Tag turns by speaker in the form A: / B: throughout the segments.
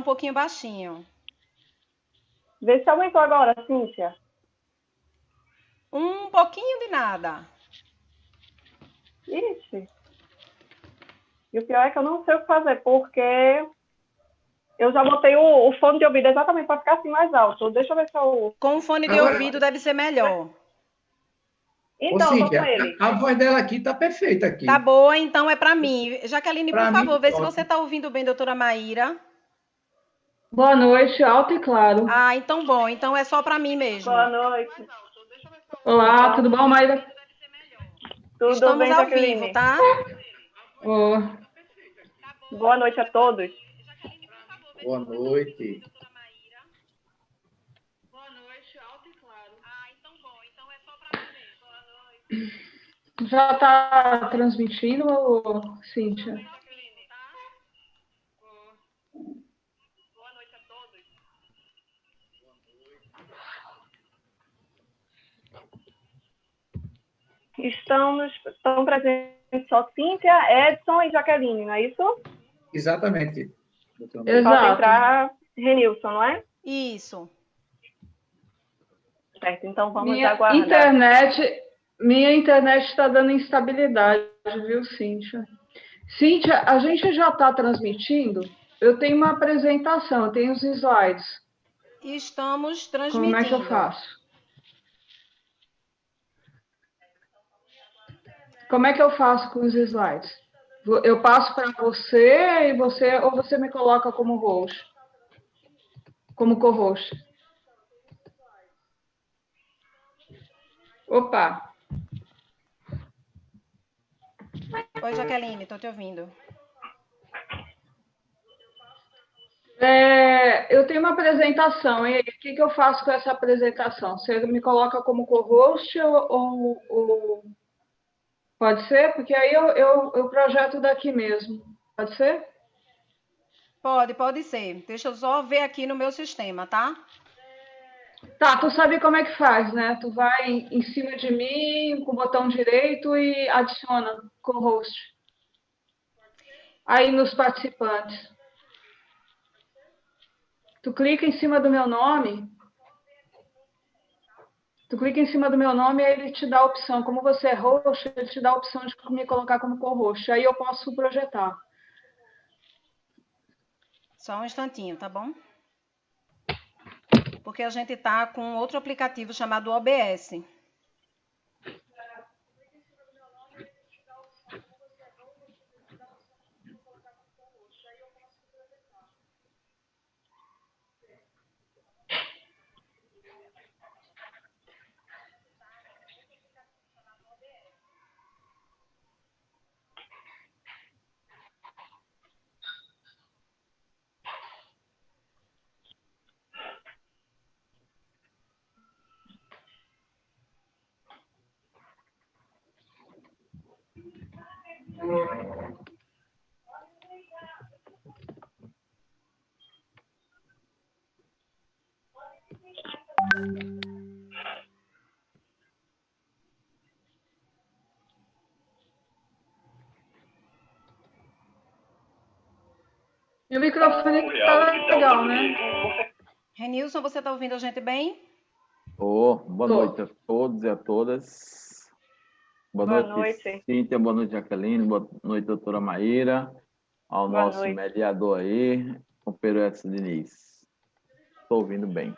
A: pouquinho baixinho.
B: Vê se aumentou agora, Cíntia.
A: Um pouquinho de nada.
B: Ixi. E o pior é que eu não sei o que fazer, porque eu já botei o fone de ouvido exatamente para ficar assim mais alto. Deixa eu ver se eu...
A: Com o fone de
C: Agora,
A: ouvido deve ser melhor.
C: ô
B: Então, eu tô com
C: Cíntia,
B: ele.
C: a voz dela aqui tá perfeita
A: Tá
C: aqui.
A: boa, então é pra mim. Jaqueline, por
C: Para
A: favor,
C: mim,
A: vê se você
C: ótimo.
A: tá ouvindo bem, doutora Maíra.
D: Boa noite, alto e claro.
A: Ah, então bom. Então é só pra mim mesmo.
B: Boa noite.
D: Olá,
B: Então,
D: tudo bom, Maíra?
B: tudo
A: Estamos
B: bem,
A: ao
B: Jaqueline?
A: vivo, tá?
D: Ô,
B: Boa noite a todos.
C: Boa noite.
D: Boa noite, alto e claro.
A: Ah, então bom. Então é só pra mim mesmo. Boa noite.
D: Já tá transmitindo, ô, Cíntia?
A: Boa noite a todos.
B: Estão presentes só Cíntia, Edson e Jaqueline, não é isso?
C: Exatamente. doutora Maíra.
D: Exato.
B: Falta entrar Renilson, não é?
A: Isso.
B: Certo, então vamos
D: Minha
B: aguardar.
D: internet está dando instabilidade, viu, Cíntia? Cíntia, a gente já está transmitindo? Eu tenho uma apresentação, eu tenho os slides.
A: Estamos
D: Como é que eu
A: transmitindo.
D: faço? Como é que eu faço com os slides? Eu passo para você e você, ou você me coloca como host? Como co-host? Opa!
A: Oi, Jaqueline, tô te ouvindo.
D: Eu tenho uma apresentação, e aí, o que eu faço com essa apresentação? Você me coloca como co-host ou pode ser? Porque aí eu projeto daqui mesmo. Pode ser?
A: Pode ser. Deixa eu só ver aqui no meu sistema, tá?
D: Tá, tu sabe como é que faz, né? Tu vai em cima de mim com o botão direito e adiciona co-host. Aí nos participantes. Tu clica em cima do meu nome. Tu clica em cima do meu nome e aí ele te dá a opção. Como você é host, ele te dá a opção de me colocar como co-host. Aí eu posso projetar.
A: Só um instantinho, tá bom? Porque a gente tá com outro aplicativo chamado OBS.
D: E o microfone tá legal, né?
A: Renilson, você tá ouvindo a gente bem?
E: Boa noite a todos e a todas.
B: Boa noite.
E: Cíntia, boa noite, Jaqueline, boa noite, doutora Maíra, ao
B: Boa
E: nosso
B: noite.
E: mediador aí, companheiro Edson Diniz. Estou ouvindo bem.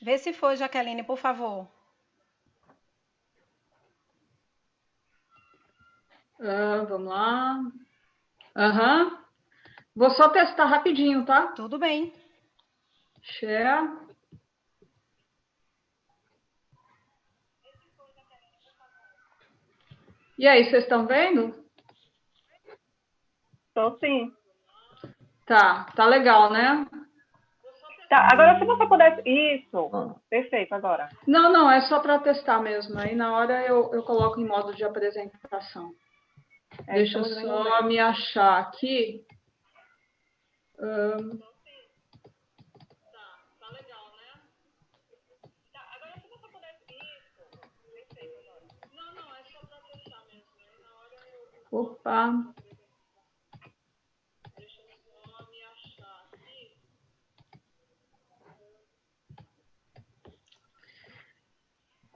A: Vê se foi, Jaqueline, por favor.
D: Vamos lá. Aham. Vou só testar rapidinho, tá?
A: Tudo bem.
D: Share. E aí, vocês estão vendo?
B: Então, sim.
D: Tá legal, né?
B: Tá, agora se você pudesse... Isso,
E: Ah.
B: perfeito, agora.
D: Não, é só para testar mesmo. Aí na hora eu coloco em modo de apresentação. Deixa eu
B: estamos vendo
D: só
B: bem.
D: me achar aqui. Opa.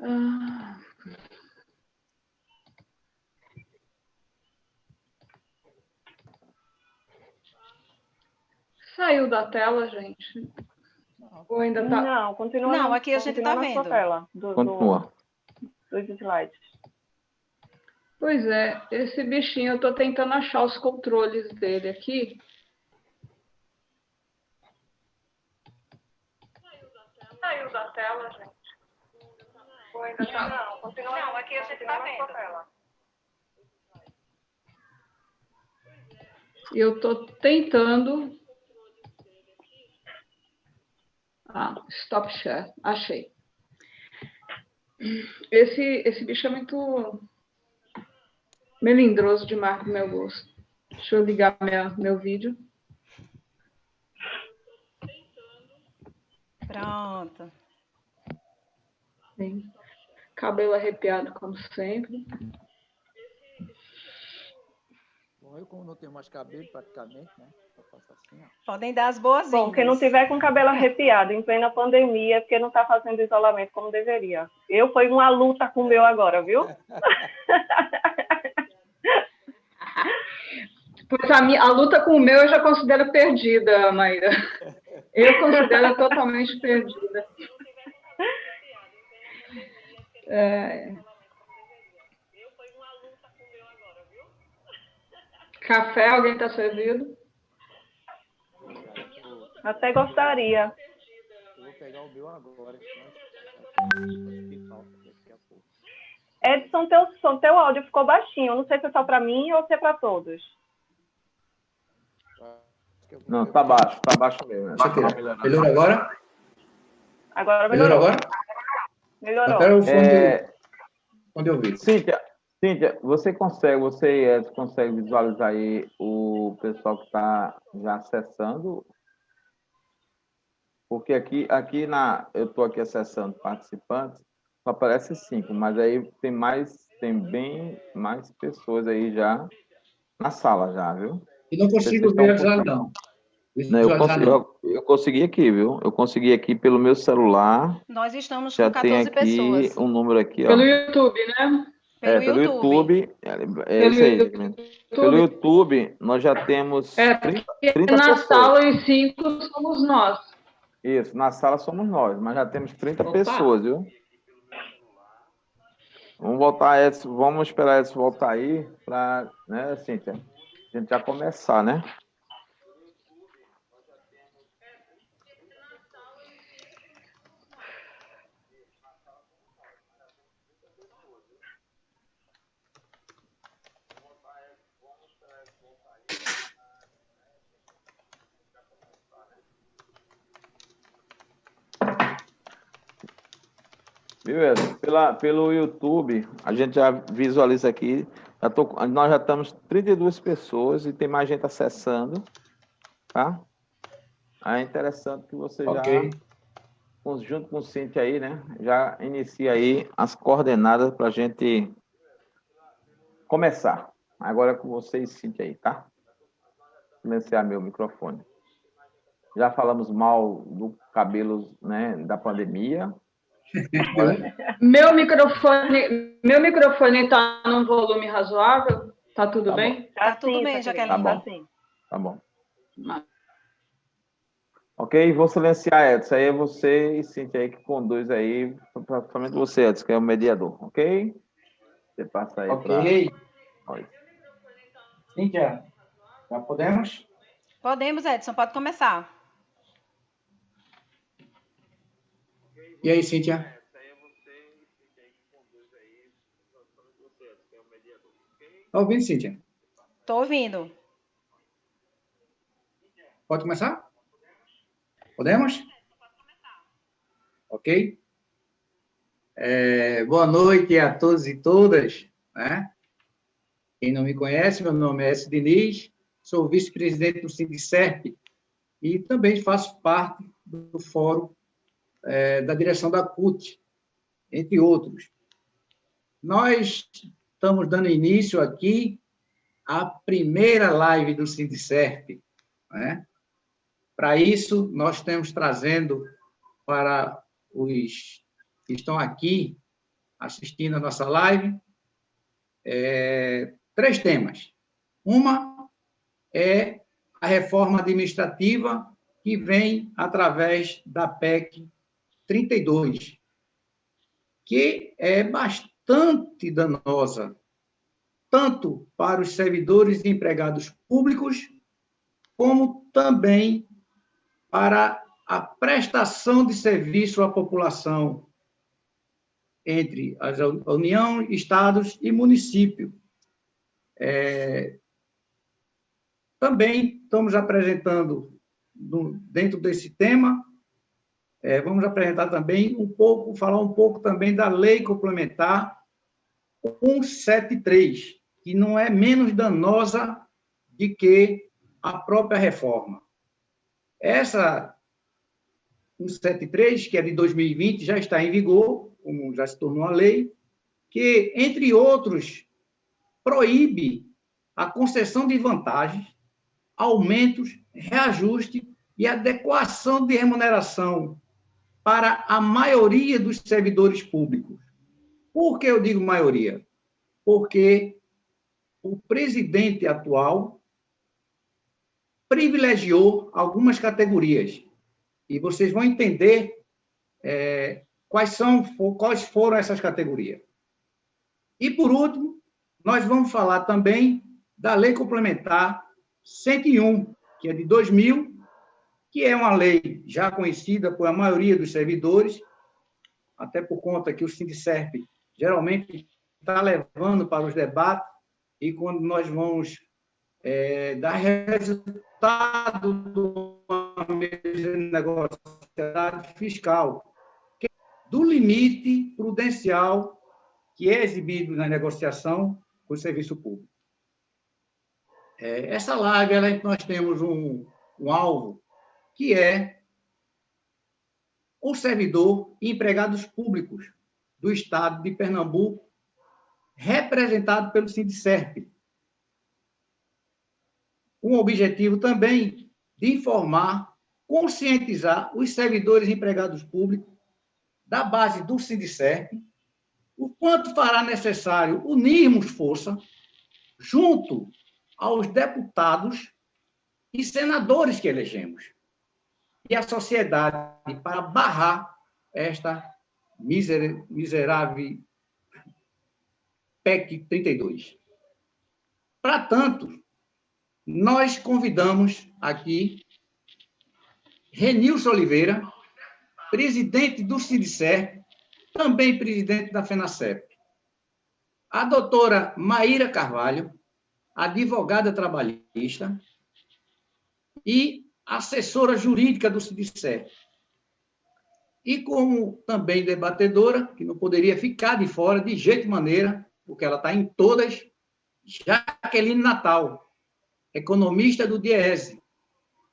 D: Ah. Saiu da tela, gente? Ou ainda tá?
B: Não, continua,
A: Não, aqui a gente
B: continua
A: tá
B: na sua
A: vendo.
B: tela.
E: Continua.
B: Dos slides.
D: Pois é, esse bichinho, eu tô tentando achar os controles dele aqui. Saiu da tela, gente? Ou ainda tá?
B: Não, continua. Não, aqui a gente tá vendo.
D: Eu tô tentando. Stop share. Achei. Esse bicho é muito melindroso demais pro meu gosto. Deixa eu ligar meu vídeo.
A: Pronto.
D: Sim. Cabelo arrepiado, como sempre.
F: Bom, eu como não tenho mais cabelo praticamente, né? Eu faço assim, ó.
A: Podem dar as boas-vindas.
B: Bom, quem não tiver com cabelo arrepiado em plena pandemia, é porque não está fazendo isolamento como deveria. Eu foi uma luta com o meu agora, viu?
D: Pois a luta com o meu eu já considero perdida, Maíra. Eu considero totalmente perdida. Café, alguém está servindo?
B: Até gostaria.
F: Eu vou pegar o meu agora, daqui a pouco.
B: Edson, teu áudio ficou baixinho. Eu não sei se é só para mim ou se é para todos.
E: Não, tá baixo mesmo. Né?
C: Melhorou agora?
B: Agora
C: Melhorou
B: melhorou.
C: agora?
B: Melhorou.
C: Até o fone onde eu vi.
E: Cíntia, você consegue visualizar aí o pessoal que está já acessando? Porque eu estou aqui acessando participantes, só aparece 5, mas aí tem bem mais pessoas aí já na sala já, viu?
C: E não consigo visualizar, não.
E: Não, eu consegui aqui, viu? Eu consegui aqui pelo meu celular.
A: Nós estamos
E: Já
A: com
E: tem
A: 14
E: aqui
A: pessoas.
E: um número aqui, ó.
D: Pelo YouTube, né?
A: Pelo YouTube.
E: É isso aí. Pelo YouTube, nós já temos 30
D: na
E: pessoas.
D: sala os 5 somos nós.
E: Isso, na sala somos nós, mas já temos 30 pessoas, viu? Vamos voltar, Edson, vamos esperar Edson voltar aí para, né, Cíntia? A gente já começar, né? Viu, Edson? Pelo YouTube, a gente já visualiza aqui. Nós já estamos 32 pessoas e tem mais gente acessando, tá? É interessante que você já, junto com o Cíntia aí, né? Já inicia aí as coordenadas para a gente começar. Agora é com vocês, Cíntia aí, tá? Silenciar meu microfone. Já falamos mal do cabelo, né, da pandemia.
D: Meu microfone está num volume razoável? Tá tudo bem?
A: Tá tudo bem, Jaqueline.
E: Tá bom. Ok, vou silenciar, Edson. Aí é você e Cíntia aí que conduz aí, principalmente você, Edson, que é o mediador, ok? Você passa aí para...
C: Cíntia, já podemos?
A: Podemos, Edson, pode começar.
C: E aí, Cíntia? Está ouvindo, Cíntia?
A: Estou ouvindo.
C: Pode começar? Podemos? Ok? Boa noite a todos e todas, né? Quem não me conhece, meu nome é S. Diniz, sou vice-presidente do Sindicerp e também faço parte do fórum da direção da CUT, entre outros. Nós estamos dando início aqui à primeira live do Sindicerp, né? Para isso, nós estamos trazendo para os que estão aqui assistindo a nossa live 3 temas. Uma é a reforma administrativa que vem através da PEC 32, que é bastante danosa, tanto para os servidores e empregados públicos, como também para a prestação de serviço à população entre a União, estados e município. Também estamos apresentando, dentro desse tema, vamos apresentar também falar um pouco também da Lei Complementar 173, que não é menos danosa do que a própria reforma. Essa 173, que é de 2020, já está em vigor, como já se tornou uma lei, que, entre outros, proíbe a concessão de vantagens, aumentos, reajuste e adequação de remuneração para a maioria dos servidores públicos. Por que eu digo maioria? Porque o presidente atual privilegiou algumas categorias. E vocês vão entender quais foram essas categorias. E, por último, nós vamos falar também da Lei Complementar 101, que é de 2000, que é uma lei já conhecida por a maioria dos servidores, até por conta que o Sindicerp geralmente está levando para os debates, e quando nós vamos dar resultado do negócio fiscal, do limite prudencial que é exibido na negociação com o serviço público. Essa live, nós temos um alvo, que é o servidor e empregados públicos do Estado de Pernambuco, representado pelo Sindicerp. Um objetivo também de informar, conscientizar os servidores e empregados públicos da base do Sindicerp, o quanto fará necessário unirmos força junto aos deputados e senadores que elegemos e a sociedade para barrar esta miserável PEC 32. Para tanto, nós convidamos aqui Renilson Oliveira, presidente do Sindicerp, também presidente da FENACEP. A doutora Maíra Carvalho, advogada trabalhista e assessora jurídica do Sindicerp. E como também debatedora, que não poderia ficar de fora de jeito e maneira, porque ela está em todas, Jaqueline Natal, economista do DIEESE,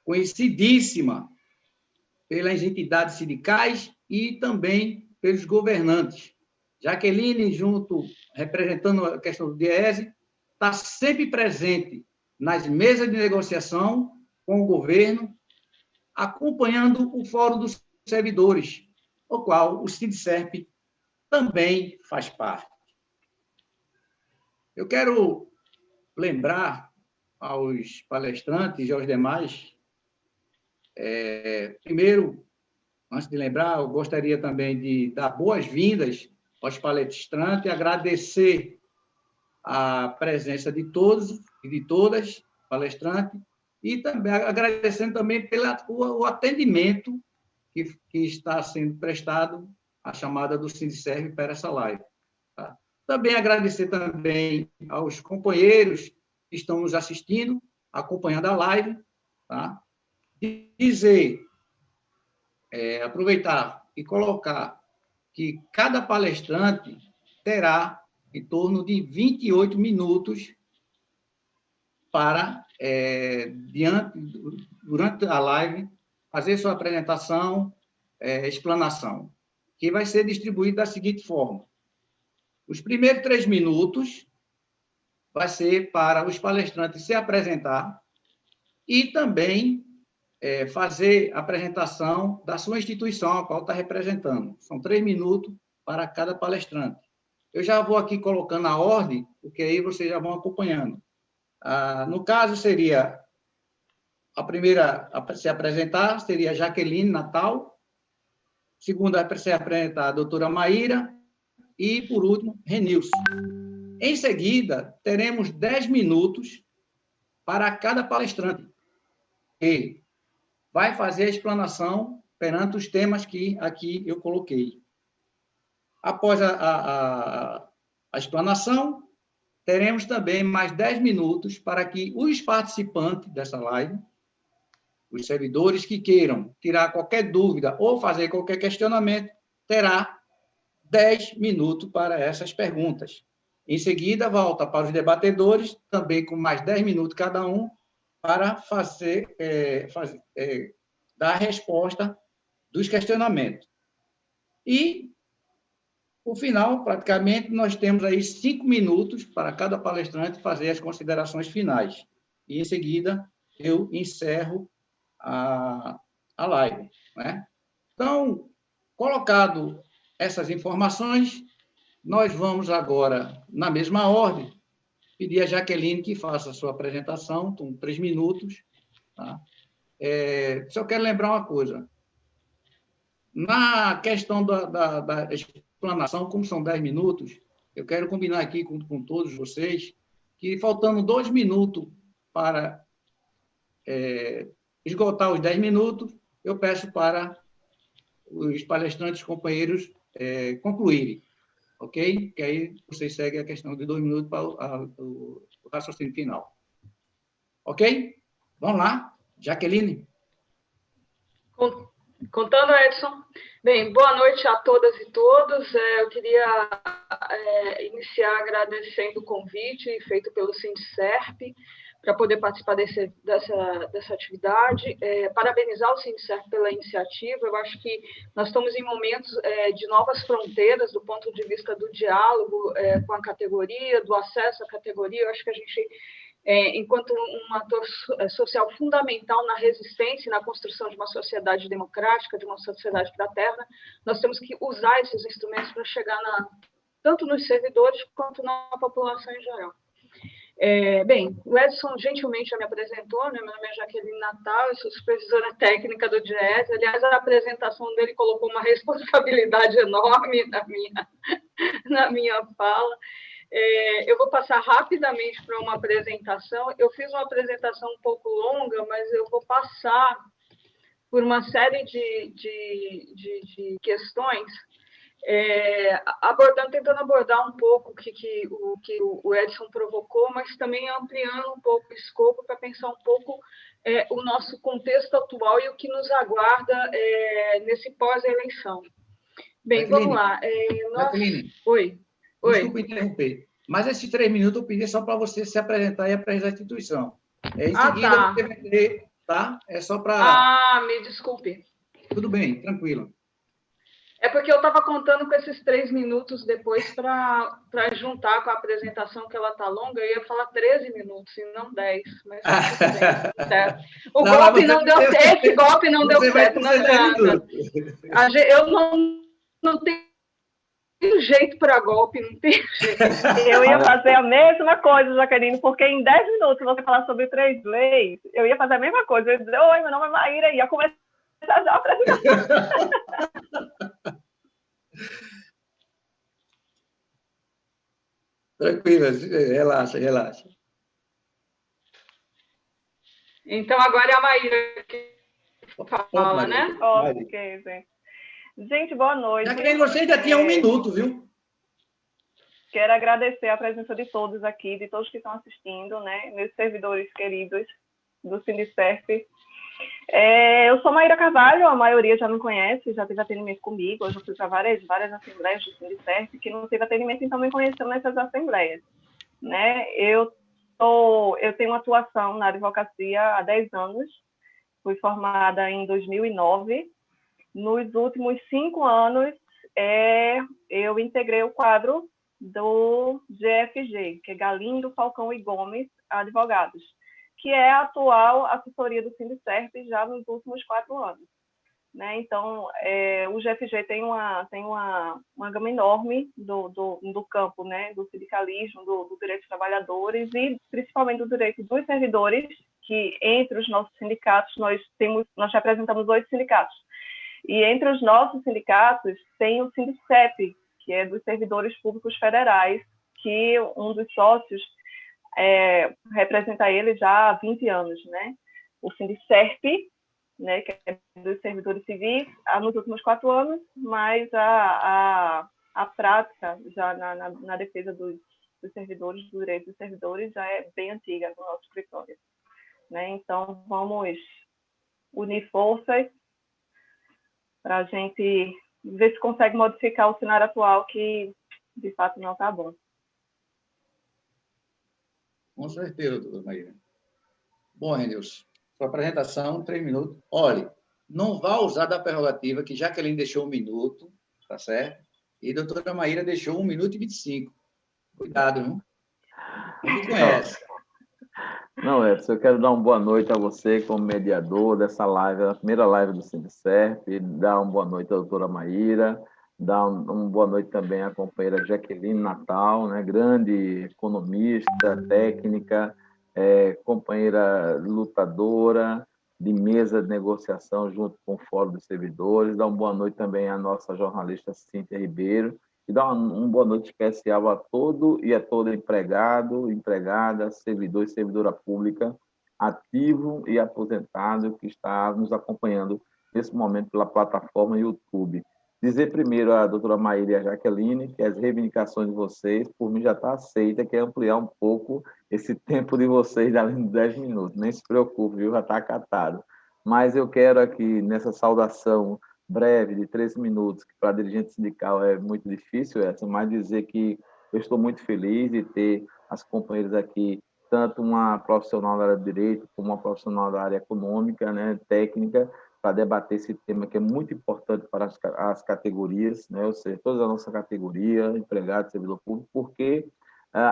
C: conhecidíssima pelas entidades sindicais e também pelos governantes. Jaqueline, representando a questão do DIEESE, está sempre presente nas mesas de negociação com o governo, acompanhando o Fórum dos Servidores, o qual o Sindicerp também faz parte. Eu quero lembrar aos palestrantes e aos demais, primeiro, antes de lembrar, eu gostaria também de dar boas-vindas aos palestrantes e agradecer a presença de todos e de todas palestrantes e também agradecendo também pelo atendimento que está sendo prestado à chamada do Sindicerp para essa live. Tá? Também agradecer também aos companheiros que estão nos assistindo, acompanhando a live, tá? Dizer, aproveitar e colocar que cada palestrante terá em torno de 28 minutos para, durante a live, fazer sua apresentação, explanação, que vai ser distribuído da seguinte forma. Os primeiros 3 minutos vai ser para os palestrantes se apresentar e também fazer a apresentação da sua instituição, a qual está representando. São 3 minutos para cada palestrante. Eu já vou aqui colocando a ordem, porque aí vocês já vão acompanhando. No caso, seria a primeira a se apresentar, seria Jaqueline Natal, segunda a se apresentar a doutora Maíra, e, por último, Renilson. Em seguida, teremos 10 minutos para cada palestrante, que vai fazer a explanação perante os temas que aqui eu coloquei. Após a explanação, teremos também mais 10 minutos para que os participantes dessa live, os servidores que queiram tirar qualquer dúvida ou fazer qualquer questionamento, terá 10 minutos para essas perguntas. Em seguida, volta para os debatedores, também com mais 10 minutos cada um, para dar a resposta dos questionamentos. E, no final, praticamente, nós temos aí 5 minutos para cada palestrante fazer as considerações finais. E, em seguida, eu encerro a live, né? Então, colocado essas informações, nós vamos agora, na mesma ordem, pedir a Jaqueline que faça a sua apresentação, com 3 minutos. Tá? Só quero lembrar uma coisa. Na questão da explanação, como são 10 minutos, eu quero combinar aqui com todos vocês que, faltando 2 minutos para esgotar os 10 minutos, eu peço para os palestrantes, companheiros, concluírem, ok? Que aí vocês seguem a questão de 2 minutos para o raciocínio final. Ok? Vamos lá, Jaqueline.
D: Contando, Edson. Bem, boa noite a todas e todos. Eu queria iniciar agradecendo o convite feito pelo Sindicerp para poder participar dessa atividade. Parabenizar o Sindicerp pela iniciativa. Eu acho que nós estamos em momentos de novas fronteiras do ponto de vista do diálogo com a categoria, do acesso à categoria. Eu acho que a gente, enquanto um ator social fundamental na resistência e na construção de uma sociedade democrática, de uma sociedade fraterna, nós temos que usar esses instrumentos para chegar tanto nos servidores quanto na população em geral. Bem, o Edson gentilmente já me apresentou, né? Meu nome é Jaqueline Natal, eu sou supervisora técnica do DIES. Aliás, a apresentação dele colocou uma responsabilidade enorme na minha fala. Eu vou passar rapidamente para uma apresentação. Eu fiz uma apresentação um pouco longa, mas eu vou passar por uma série de questões, tentando abordar um pouco o que o Edson provocou, mas também ampliando um pouco o escopo para pensar um pouco o nosso contexto atual e o que nos aguarda nesse pós-eleição. Bem,
C: Jaqueline,
D: vamos lá.
C: Jaqueline,
D: Oi.
C: Desculpa interromper, mas esses 3 minutos eu pedi só para você se apresentar e apresentar a instituição. Em seguida,
D: tá.
C: você vai ter, tá? É só para...
D: Me desculpe.
C: Tudo bem, tranquilo.
D: É porque eu estava contando com esses 3 minutos depois para juntar com a apresentação, que ela está longa. Eu ia falar 13 minutos e não 10. Mas tudo bem, certo. O golpe não deu certo. Esse golpe não deu certo. Não adianta. Eu não tenho jeito para golpe, não tem jeito.
B: Eu ia fazer a mesma coisa, Jaqueline, porque em 10 minutos você falar sobre 3 leis, eu ia fazer a mesma coisa. Eu ia dizer, oi, meu nome é Maíra, e ia começar já a apresentação.
C: Tranquila, relaxa.
D: Então, agora é a Maíra que fala, né?
B: Ok, gente. Gente, boa noite.
C: Jaqueline, você ainda tinha 1 minuto, viu?
B: quero agradecer a presença de todos aqui, de todos que estão assistindo, né? Meus servidores queridos do Sindicerp. Eu sou Maíra Carvalho, a maioria já me conhece, já teve atendimento comigo, eu já fui para várias assembleias do Sindicerp, que não teve atendimento, então me conheceu nessas assembleias, né? Eu tenho atuação na advocacia há 10 anos, fui formada em 2009. Nos últimos 5 anos, eu integrei o quadro do GFG, que é Galindo, Falcão e Gomes Advogados, que é a atual assessoria do Sindicerp já nos últimos 4 anos. Né? Então, o GFG tem uma gama enorme do campo, né? Do sindicalismo, do direito dos trabalhadores e principalmente do direito dos servidores, que entre os nossos sindicatos nós representamos 8 sindicatos. E entre os nossos sindicatos tem o Sindicerp, que é dos servidores públicos federais, que um dos sócios representa ele já há 20 anos, né? O Sindicerp, né, que é dos servidores civis, nos últimos 4 anos, mas a prática já na defesa dos servidores, do direito dos servidores, já é bem antiga no nosso escritório. Né? Então, vamos unir forças para a gente ver se consegue modificar o cenário atual, que de fato não está bom.
C: Com certeza, doutora Maíra. Bom, Renilson, sua apresentação, 3 minutos. Olhe, não vá usar da prerrogativa que Jaqueline deixou 1 minuto, tá certo? E a doutora Maíra deixou 1 minuto e 25. Cuidado, viu? Me conhece.
E: Não, Edson, eu quero dar uma boa noite a você como mediador dessa live, a primeira live do Sindicerp, dar uma boa noite à doutora Maíra, dar uma boa noite também à companheira Jaqueline Natal, né, grande economista, técnica, companheira lutadora de mesa de negociação junto com o Fórum dos Servidores, dar uma boa noite também à nossa jornalista Cíntia Ribeiro, e dar uma boa noite especial a todo e a toda empregado, empregada, servidor e servidora pública, ativo e aposentado, que está nos acompanhando nesse momento pela plataforma YouTube. Dizer primeiro à doutora Maíra e à Jaqueline que as reivindicações de vocês, por mim, já está aceita, que é ampliar um pouco esse tempo de vocês, além de 10 minutos. Nem se preocupe, viu? Já está acatado. Mas eu quero aqui, nessa saudação breve, de 13 minutos, que para dirigente sindical é muito difícil, mas dizer que eu estou muito feliz de ter as companheiras aqui, tanto uma profissional da área de direito, como uma profissional da área econômica, né, técnica, para debater esse tema que é muito importante para as categorias, né, ou seja, toda a nossa categoria, empregado, servidor público, porque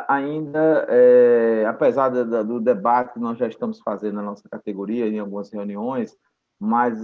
E: ainda, apesar do debate que nós já estamos fazendo na nossa categoria, em algumas reuniões, mas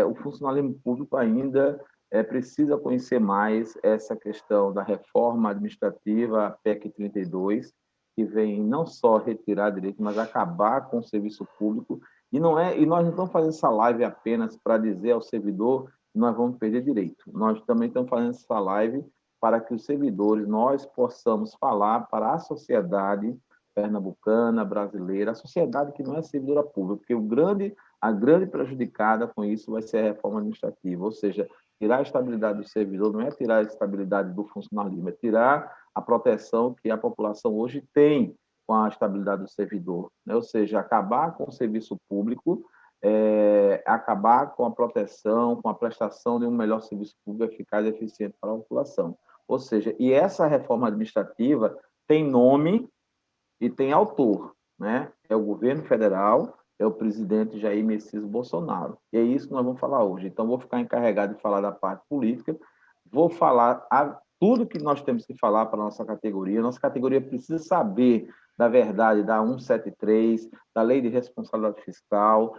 E: o funcionalismo público ainda precisa conhecer mais essa questão da reforma administrativa, a PEC 32, que vem não só retirar direito, mas acabar com o serviço público. E nós não estamos fazendo essa live apenas para dizer ao servidor que nós vamos perder direito. Nós também estamos fazendo essa live para que os servidores, nós possamos falar para a sociedade pernambucana, brasileira, a sociedade que não é servidora pública, porque a grande prejudicada com isso vai ser a reforma administrativa, ou seja, tirar a estabilidade do servidor não é tirar a estabilidade do funcionalismo, é tirar a proteção que a população hoje tem com a estabilidade do servidor, né? Ou seja, acabar com o serviço público, acabar com a proteção, com a prestação de um melhor serviço público eficaz e eficiente para a população. Ou seja, e essa reforma administrativa tem nome e tem autor, né? É o governo federal, é o presidente Jair Messias Bolsonaro. E é isso que nós vamos falar hoje. Então, vou ficar encarregado de falar da parte política, vou falar tudo que nós temos que falar para a nossa categoria. Nossa categoria precisa saber da verdade da 173, da Lei de Responsabilidade Fiscal,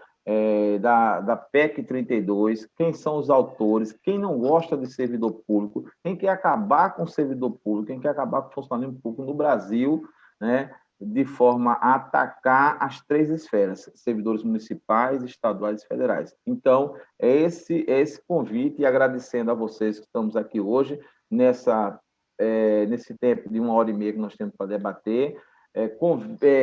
E: da PEC 32, quem são os autores, quem não gosta de servidor público, quem quer acabar com o servidor público, quem quer acabar com o funcionalismo público no Brasil, né, de forma a atacar as 3 esferas, servidores municipais, estaduais e federais. Então, é esse convite, e agradecendo a vocês que estamos aqui hoje, nesse tempo de 1h30 que nós temos para debater,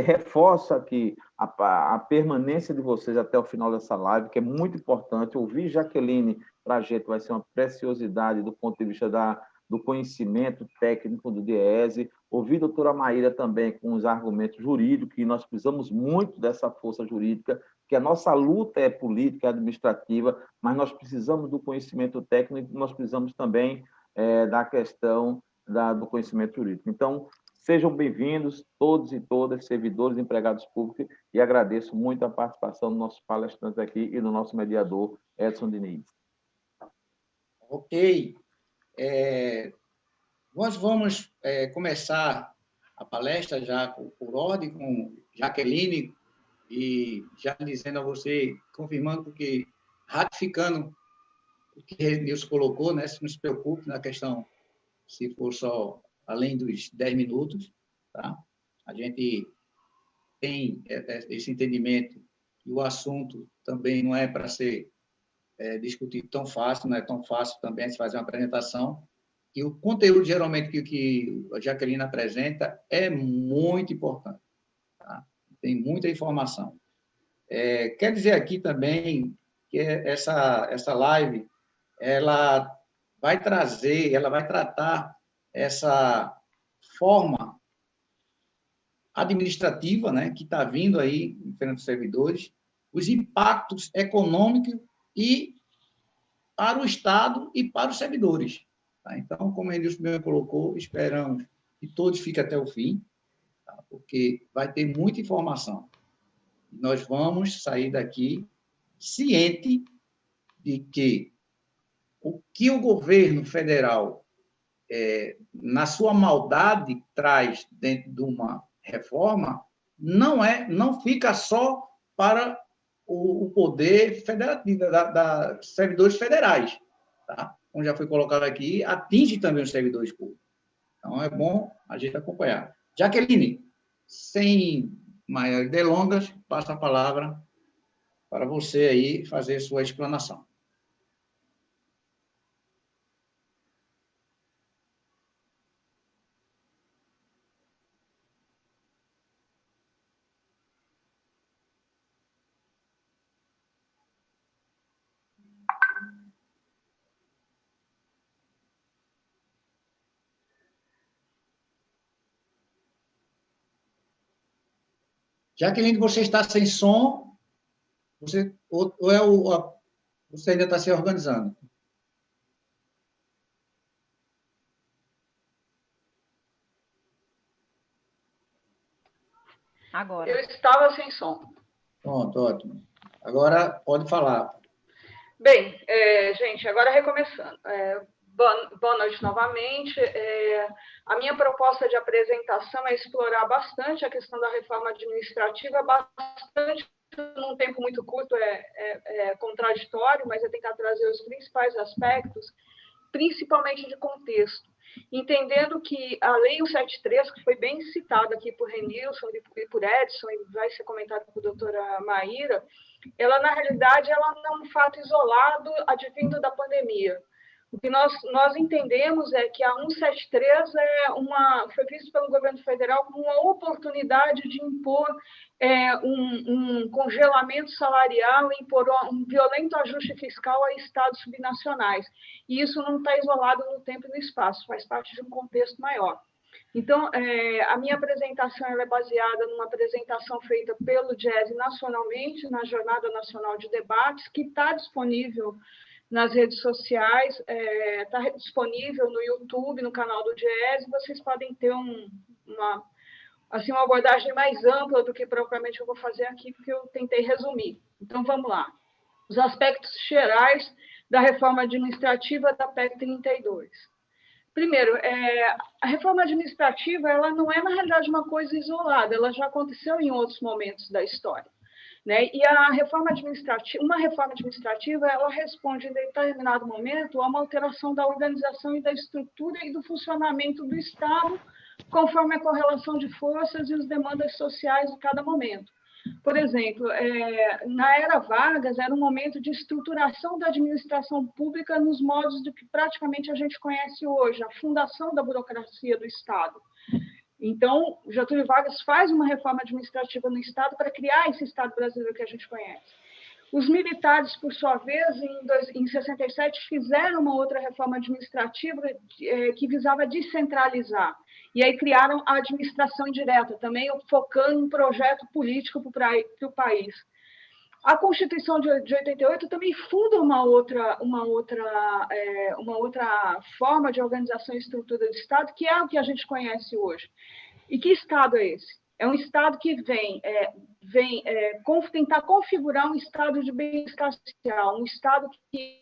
E: reforço aqui a permanência de vocês até o final dessa live, que é muito importante. Ouvir Jaqueline para a gente vai ser uma preciosidade do ponto de vista da do conhecimento técnico do DIEESE, ouvir a doutora Maíra também com os argumentos jurídicos, que nós precisamos muito dessa força jurídica, que a nossa luta é política, é administrativa, mas nós precisamos do conhecimento técnico, nós precisamos também da questão do conhecimento jurídico. Então, sejam bem-vindos, todos e todas, servidores e empregados públicos, e agradeço muito a participação dos nossos palestrantes aqui e do nosso mediador, Edson Diniz.
C: Ok. Nós vamos começar a palestra já por ordem, com Jaqueline, e já dizendo a você, confirmando que, ratificando o que Nilson colocou, né, se não se preocupe na questão, se for só além dos 10 minutos, tá? A gente tem esse entendimento e o assunto também não é para ser discutido tão fácil, não é tão fácil também se fazer uma apresentação, e o conteúdo, geralmente, que a Jaqueline apresenta é muito importante, tá? Tem muita informação. Quer dizer aqui também que essa live, ela vai tratar essa forma administrativa, né, que está vindo aí em diferentes servidores, os impactos econômicos e para o Estado e para os servidores. Tá? Então, como a Edilson bem colocou, esperamos que todos fiquem até o fim, tá? Porque vai ter muita informação. Nós vamos sair daqui ciente de que o governo federal, na sua maldade, traz dentro de uma reforma, não fica só para o poder federativo, da servidores federais, tá? Como já foi colocado aqui, atinge também os servidores públicos. Então, é bom a gente acompanhar. Jaqueline, sem maiores delongas, passo a palavra para você aí fazer sua explanação. Jaqueline, você está sem som, você ainda está se organizando?
A: Agora.
D: Eu estava sem som.
C: Pronto, ótimo. Agora pode falar.
D: Bem, gente, agora recomeçando. Boa noite novamente. A minha proposta de apresentação é explorar bastante a questão da reforma administrativa, bastante num tempo muito curto, é contraditório, mas é tentar trazer os principais aspectos, principalmente de contexto, entendendo que a Lei 173, que foi bem citada aqui por Renilson e por Edson, e vai ser comentado por doutora Maíra, ela, na realidade, ela não é um fato isolado advindo da pandemia. O que nós entendemos é que a 173 foi visto pelo governo federal como uma oportunidade de impor um congelamento salarial, impor um violento ajuste fiscal a estados subnacionais. E isso não está isolado no tempo e no espaço, faz parte de um contexto maior. Então, a minha apresentação ela é baseada numa apresentação feita pelo DIEESE nacionalmente, na Jornada Nacional de Debates, que está disponível nas redes sociais, está disponível no YouTube, no canal do DIEESE, vocês podem ter uma abordagem mais ampla do que propriamente eu vou fazer aqui, porque eu tentei resumir. Então, vamos lá. Os aspectos gerais da reforma administrativa da PEC 32. Primeiro, a reforma administrativa ela não é, na realidade, uma coisa isolada, ela já aconteceu em outros momentos da história. Né? E uma reforma administrativa, ela responde em determinado momento a uma alteração da organização e da estrutura e do funcionamento do Estado, conforme a correlação de forças e as demandas sociais de cada momento. Por exemplo, na era Vargas, era um momento de estruturação da administração pública nos modos do que praticamente a gente conhece hoje, a fundação da burocracia do Estado. Então, Getúlio Vargas faz uma reforma administrativa no Estado para criar esse Estado brasileiro que a gente conhece. Os militares, por sua vez, em 67, fizeram uma outra reforma administrativa que visava descentralizar. E aí criaram a administração indireta, também focando em um projeto político para o país. A Constituição de 88 também funda uma outra forma de organização e estrutura do Estado, que é o que a gente conhece hoje. E que Estado é esse? É um Estado que vem tentar configurar um Estado de bem-estar social, um Estado que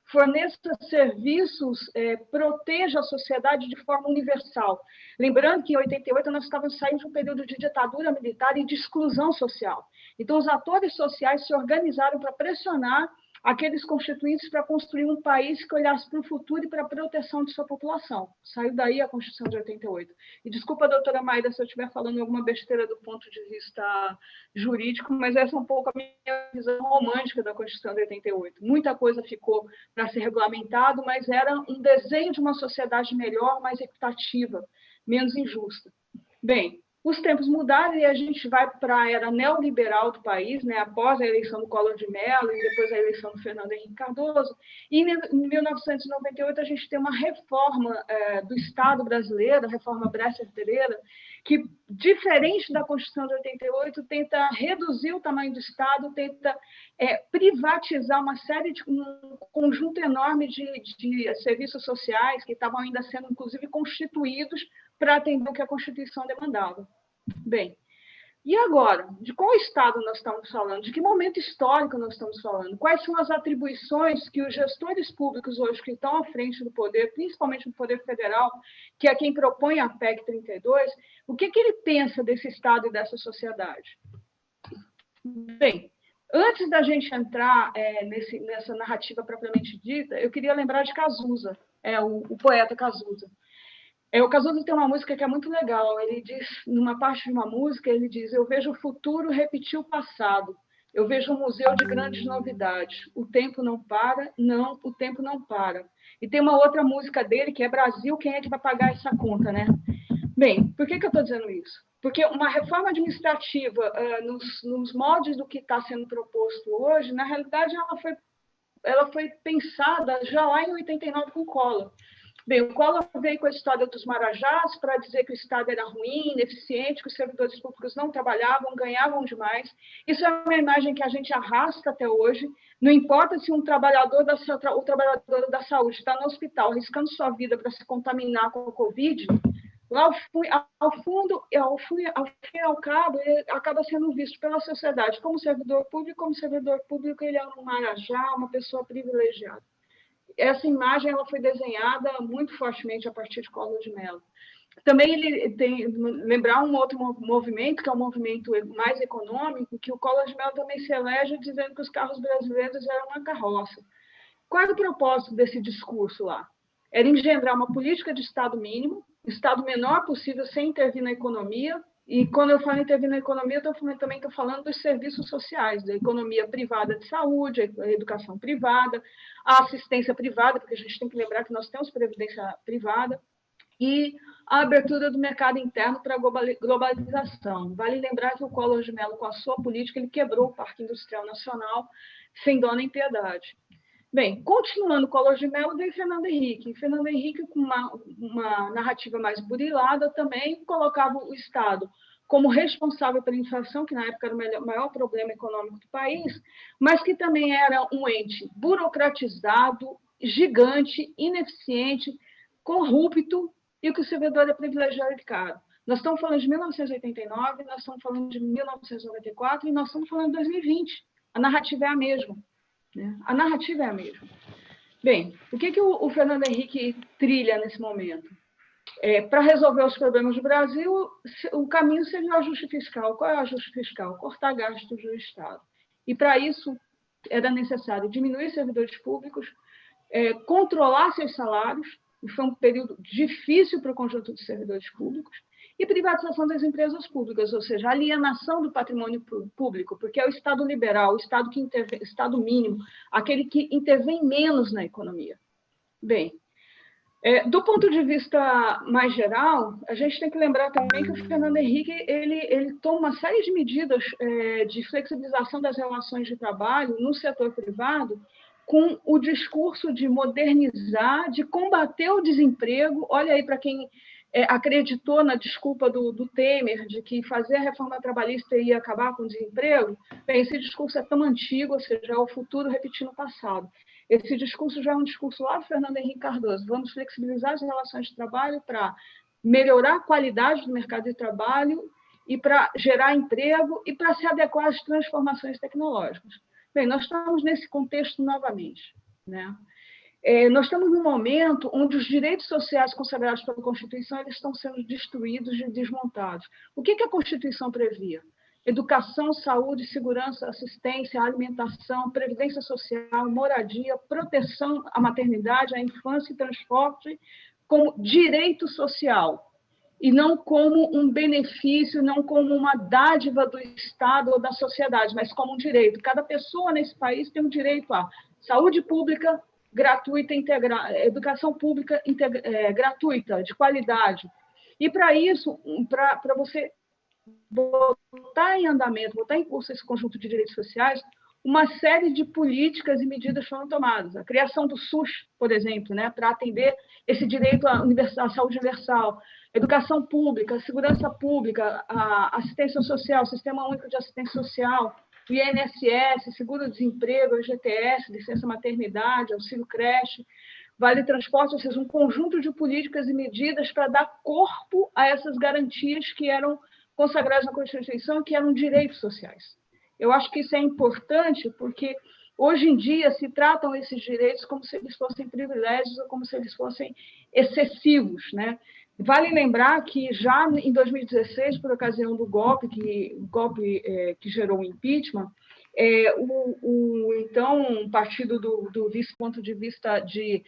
D: forneça serviços, proteja a sociedade de forma universal. Lembrando que em 88 nós estávamos saindo de um período de ditadura militar e de exclusão social. Então, os atores sociais se organizaram para pressionar aqueles constituintes para construir um país que olhasse para o futuro e para a proteção de sua população. Saiu daí a Constituição de 88. E desculpa, doutora Maida, se eu estiver falando alguma besteira do ponto de vista jurídico, mas essa é um pouco a minha visão romântica da Constituição de 88. Muita coisa ficou para ser regulamentado, mas era um desenho de uma sociedade melhor, mais equitativa, menos injusta. Bem, os tempos mudaram e a gente vai para a era neoliberal do país, né, após a eleição do Collor de Mello e depois a eleição do Fernando Henrique Cardoso. E em 1998 a gente tem uma reforma do Estado brasileiro, a reforma Bresser-Pereira, que, diferente da Constituição de 88, tenta reduzir o tamanho do Estado, tenta privatizar um conjunto enorme de serviços sociais que estavam ainda sendo, inclusive, constituídos para atender o que a Constituição demandava. Bem, e agora? De qual Estado nós estamos falando? De que momento histórico nós estamos falando? Quais são as atribuições que os gestores públicos hoje que estão à frente do poder, principalmente do Poder Federal, que é quem propõe a PEC 32, o que ele pensa desse Estado e dessa sociedade? Bem, antes da gente entrar nessa narrativa propriamente dita, eu queria lembrar de Cazuza, o poeta Cazuza. O Cazuza tem uma música que é muito legal. Ele diz, numa parte de uma música, ele diz: eu vejo o futuro repetir o passado. Eu vejo um museu de grandes novidades. O tempo não para, não, o tempo não para. E tem uma outra música dele, que é Brasil, quem é que vai pagar essa conta, né? Bem, por que eu estou dizendo isso? Porque uma reforma administrativa, nos moldes do que está sendo proposto hoje, na realidade, ela foi pensada já lá em 89 com o Collor. Bem, o Collor veio com a história dos marajás para dizer que o Estado era ruim, ineficiente, que os servidores públicos não trabalhavam, ganhavam demais. Isso é uma imagem que a gente arrasta até hoje. Não importa se o trabalhador da saúde está no hospital arriscando sua vida para se contaminar com a Covid, lá ao fim e ao cabo, ele acaba sendo visto pela sociedade como servidor público, ele é um marajá, uma pessoa privilegiada. Essa imagem ela foi desenhada muito fortemente a partir de Collor de Mello. Também ele tem lembrar um outro movimento, que é um movimento mais econômico, que o Collor de Mello também se elege dizendo que os carros brasileiros eram uma carroça. Qual era o propósito desse discurso lá? Era engendrar uma política de Estado mínimo, Estado menor possível, sem intervir na economia. E quando eu falo intervir na economia, também estou falando dos serviços sociais, da economia privada de saúde, a educação privada, a assistência privada, porque a gente tem que lembrar que nós temos previdência privada, e a abertura do mercado interno para a globalização. Vale lembrar que o Collor de Mello, com a sua política, ele quebrou o Parque Industrial Nacional sem dó nem piedade. Bem, continuando o Collor de Mello, veio Fernando Henrique. Fernando Henrique, com uma narrativa mais burilada, também colocava o Estado como responsável pela inflação, que na época era o maior problema econômico do país, mas que também era um ente burocratizado, gigante, ineficiente, corrupto, e que o servidor é privilegiado de caro. Nós estamos falando de 1989, nós estamos falando de 1994 e nós estamos falando de 2020. A narrativa é a mesma. A narrativa é a mesma. Bem, o que o Fernando Henrique trilha nesse momento? Para resolver os problemas do Brasil, o caminho seria o ajuste fiscal. Qual é o ajuste fiscal? Cortar gastos do Estado. E, para isso, era necessário diminuir servidores públicos, controlar seus salários, e foi um período difícil para o conjunto de servidores públicos, e privatização das empresas públicas, ou seja, alienação do patrimônio público, porque é o Estado liberal, o Estado Estado mínimo, aquele que intervém menos na economia. Bem, Do ponto de vista mais geral, a gente tem que lembrar também que o Fernando Henrique ele toma uma série de medidas de flexibilização das relações de trabalho no setor privado, com o discurso de modernizar, de combater o desemprego. Olha aí para quem acreditou na desculpa do Temer de que fazer a reforma trabalhista ia acabar com o desemprego. Bem, esse discurso é tão antigo, ou seja, é o futuro repetindo o passado. Esse discurso já é um discurso lá do Fernando Henrique Cardoso. Vamos flexibilizar as relações de trabalho para melhorar a qualidade do mercado de trabalho e para gerar emprego e para se adequar às transformações tecnológicas. Bem, nós estamos nesse contexto novamente, né? Nós estamos num momento onde os direitos sociais consagrados pela Constituição eles estão sendo destruídos e desmontados. O que a Constituição previa? Educação, saúde, segurança, assistência, alimentação, previdência social, moradia, proteção à maternidade, à infância e transporte como direito social, e não como um benefício, não como uma dádiva do Estado ou da sociedade, mas como um direito. Cada pessoa nesse país tem um direito a saúde pública gratuita, educação pública gratuita, de qualidade. E, para isso, para você botar em andamento, botar em curso esse conjunto de direitos sociais, uma série de políticas e medidas foram tomadas. A criação do SUS, por exemplo, né, para atender esse direito à saúde universal, educação pública, segurança pública, a assistência social, Sistema Único de Assistência Social, o INSS, seguro-desemprego, FGTS, licença maternidade, auxílio creche, vale transporte, ou seja, um conjunto de políticas e medidas para dar corpo a essas garantias que eram consagradas na Constituição, que eram direitos sociais. Eu acho que isso é importante porque, hoje em dia, se tratam esses direitos como se eles fossem privilégios ou como se eles fossem excessivos, né? Vale lembrar que, já em 2016, por ocasião do golpe que gerou o impeachment, então, partido do vice-ponto de vista de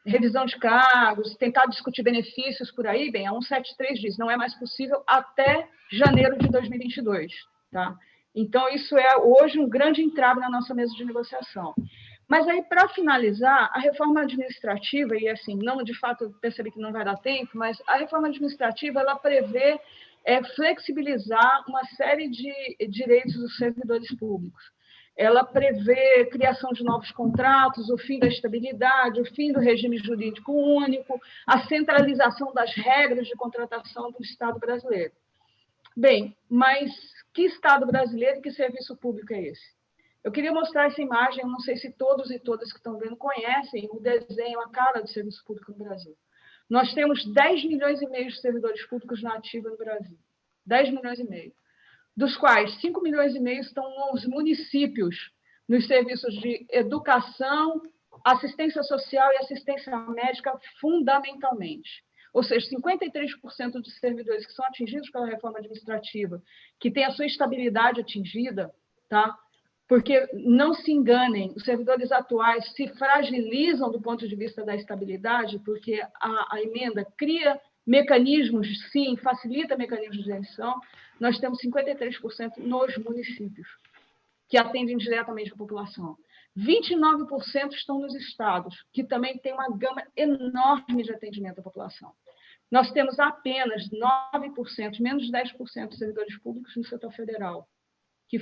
D: revisão de cargos, tentar discutir benefícios por aí, bem, a 173 diz, não é mais possível até janeiro de 2022, tá? Então, isso é hoje um grande entrave na nossa mesa de negociação. Mas aí, para finalizar, a reforma administrativa, e assim, não de fato eu percebi que não vai dar tempo, mas a reforma administrativa ela prevê flexibilizar uma série de direitos dos servidores públicos. Ela prevê criação de novos contratos, o fim da estabilidade, o fim do regime jurídico único, a centralização das regras de contratação do Estado brasileiro. Bem, mas que Estado brasileiro e que serviço público é esse? Eu queria mostrar essa imagem, eu não sei se todos e todas que estão vendo conhecem o desenho, a cara do serviço público no Brasil. Nós temos 10 milhões e meio de servidores públicos na ativa no Brasil. 10 milhões e meio. Dos quais 5 milhões e meio estão nos municípios, nos serviços de educação, assistência social e assistência médica, fundamentalmente. Ou seja, 53% dos servidores que são atingidos pela reforma administrativa, que tem a sua estabilidade atingida, tá? Porque, não se enganem, os servidores atuais se fragilizam do ponto de vista da estabilidade, porque a emenda cria mecanismos, sim, facilita mecanismos de emissão. Nós temos 53% nos municípios, que atendem diretamente a população. 29% estão nos estados, que também tem uma gama enorme de atendimento à população. Nós temos apenas 9%, menos de 10% de servidores públicos no setor federal, que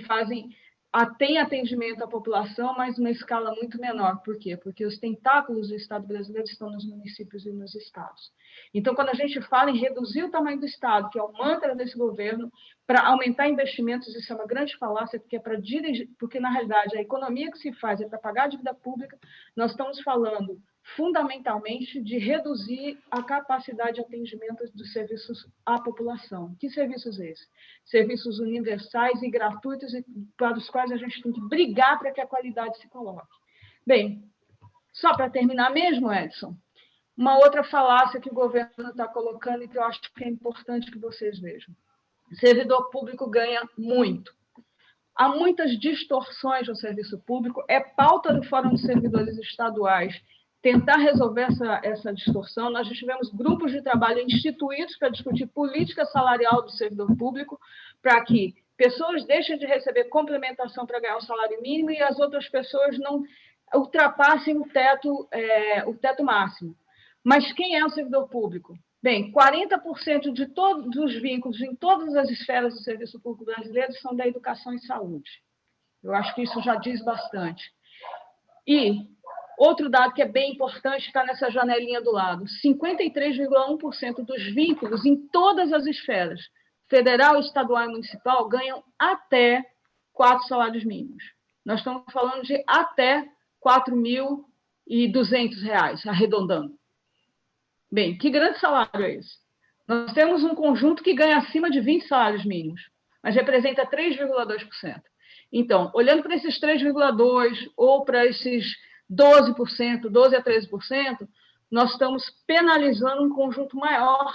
D: têm atendimento à população, mas numa escala muito menor. Por quê? Porque os tentáculos do Estado brasileiro estão nos municípios e nos estados. Então, quando a gente fala em reduzir o tamanho do Estado, que é o mantra desse governo, para aumentar investimentos, isso é uma grande falácia, porque é para dirigir, porque, na realidade, a economia que se faz é para pagar a dívida pública, nós estamos falando fundamentalmente de reduzir a capacidade de atendimento dos serviços à população. Que serviços esses? Serviços universais e gratuitos, para os quais a gente tem que brigar para que a qualidade se coloque. Bem, só para terminar mesmo, Edson, uma outra falácia que o governo está colocando e que eu acho que é importante que vocês vejam. O servidor público ganha muito. Há muitas distorções no serviço público, é pauta do Fórum de Servidores Estaduais tentar resolver essa distorção. Nós já tivemos grupos de trabalho instituídos para discutir política salarial do servidor público, para que pessoas deixem de receber complementação para ganhar um salário mínimo e as outras pessoas não ultrapassem o teto máximo. Mas quem é o servidor público? Bem, 40% de todos os vínculos em todas as esferas do serviço público brasileiro são da educação e saúde. Eu acho que isso já diz bastante. E outro dado que é bem importante está nessa janelinha do lado: 53,1% dos vínculos em todas as esferas, federal, estadual e municipal, ganham até 4 salários mínimos. Nós estamos falando de até R$ 4.200, arredondando. Bem, que grande salário é esse? Nós temos um conjunto que ganha acima de 20 salários mínimos, mas representa 3,2%. Então, olhando para esses 3,2% ou para esses 12%, 12% a 13%, nós estamos penalizando um conjunto maior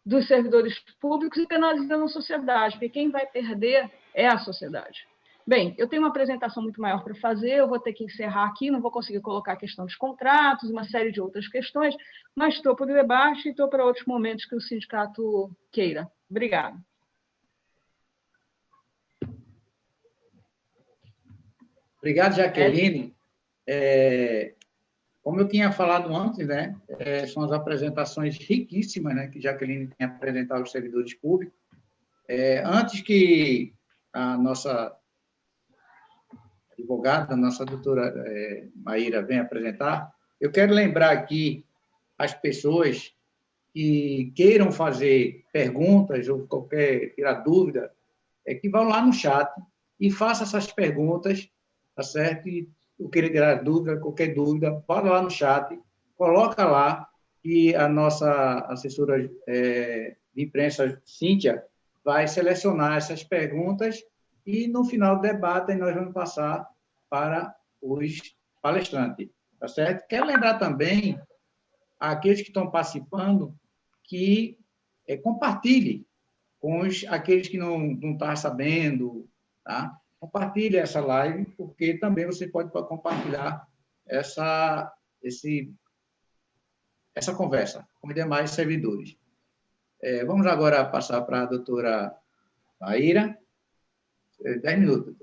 D: dos servidores públicos e penalizando a sociedade, porque quem vai perder é a sociedade. Bem, eu tenho uma apresentação muito maior para fazer, eu vou ter que encerrar aqui, não vou conseguir colocar a questão dos contratos, uma série de outras questões, mas estou para o debate e estou para outros momentos que o sindicato queira. Obrigada.
C: Obrigado, Jaqueline. Como eu tinha falado antes, né, são as apresentações riquíssimas, né, que Jaqueline tem apresentado aos servidores públicos. Antes que a nossa advogada, a nossa doutora Maíra, venha apresentar, eu quero lembrar aqui as pessoas que queiram fazer perguntas ou tirar dúvida, que vão lá no chat e façam essas perguntas, tá certo? E eu queria tirar dúvida, qualquer dúvida, bora lá no chat, coloca lá e a nossa assessora de imprensa, Cíntia, vai selecionar essas perguntas e, no final do debate, nós vamos passar para os palestrantes, tá certo? Quero lembrar também àqueles que estão participando que compartilhe com aqueles que não estão sabendo, tá? Compartilhe essa live, porque também você pode compartilhar essa conversa com os demais servidores. Vamos agora passar para a doutora Maíra. 10 minutos.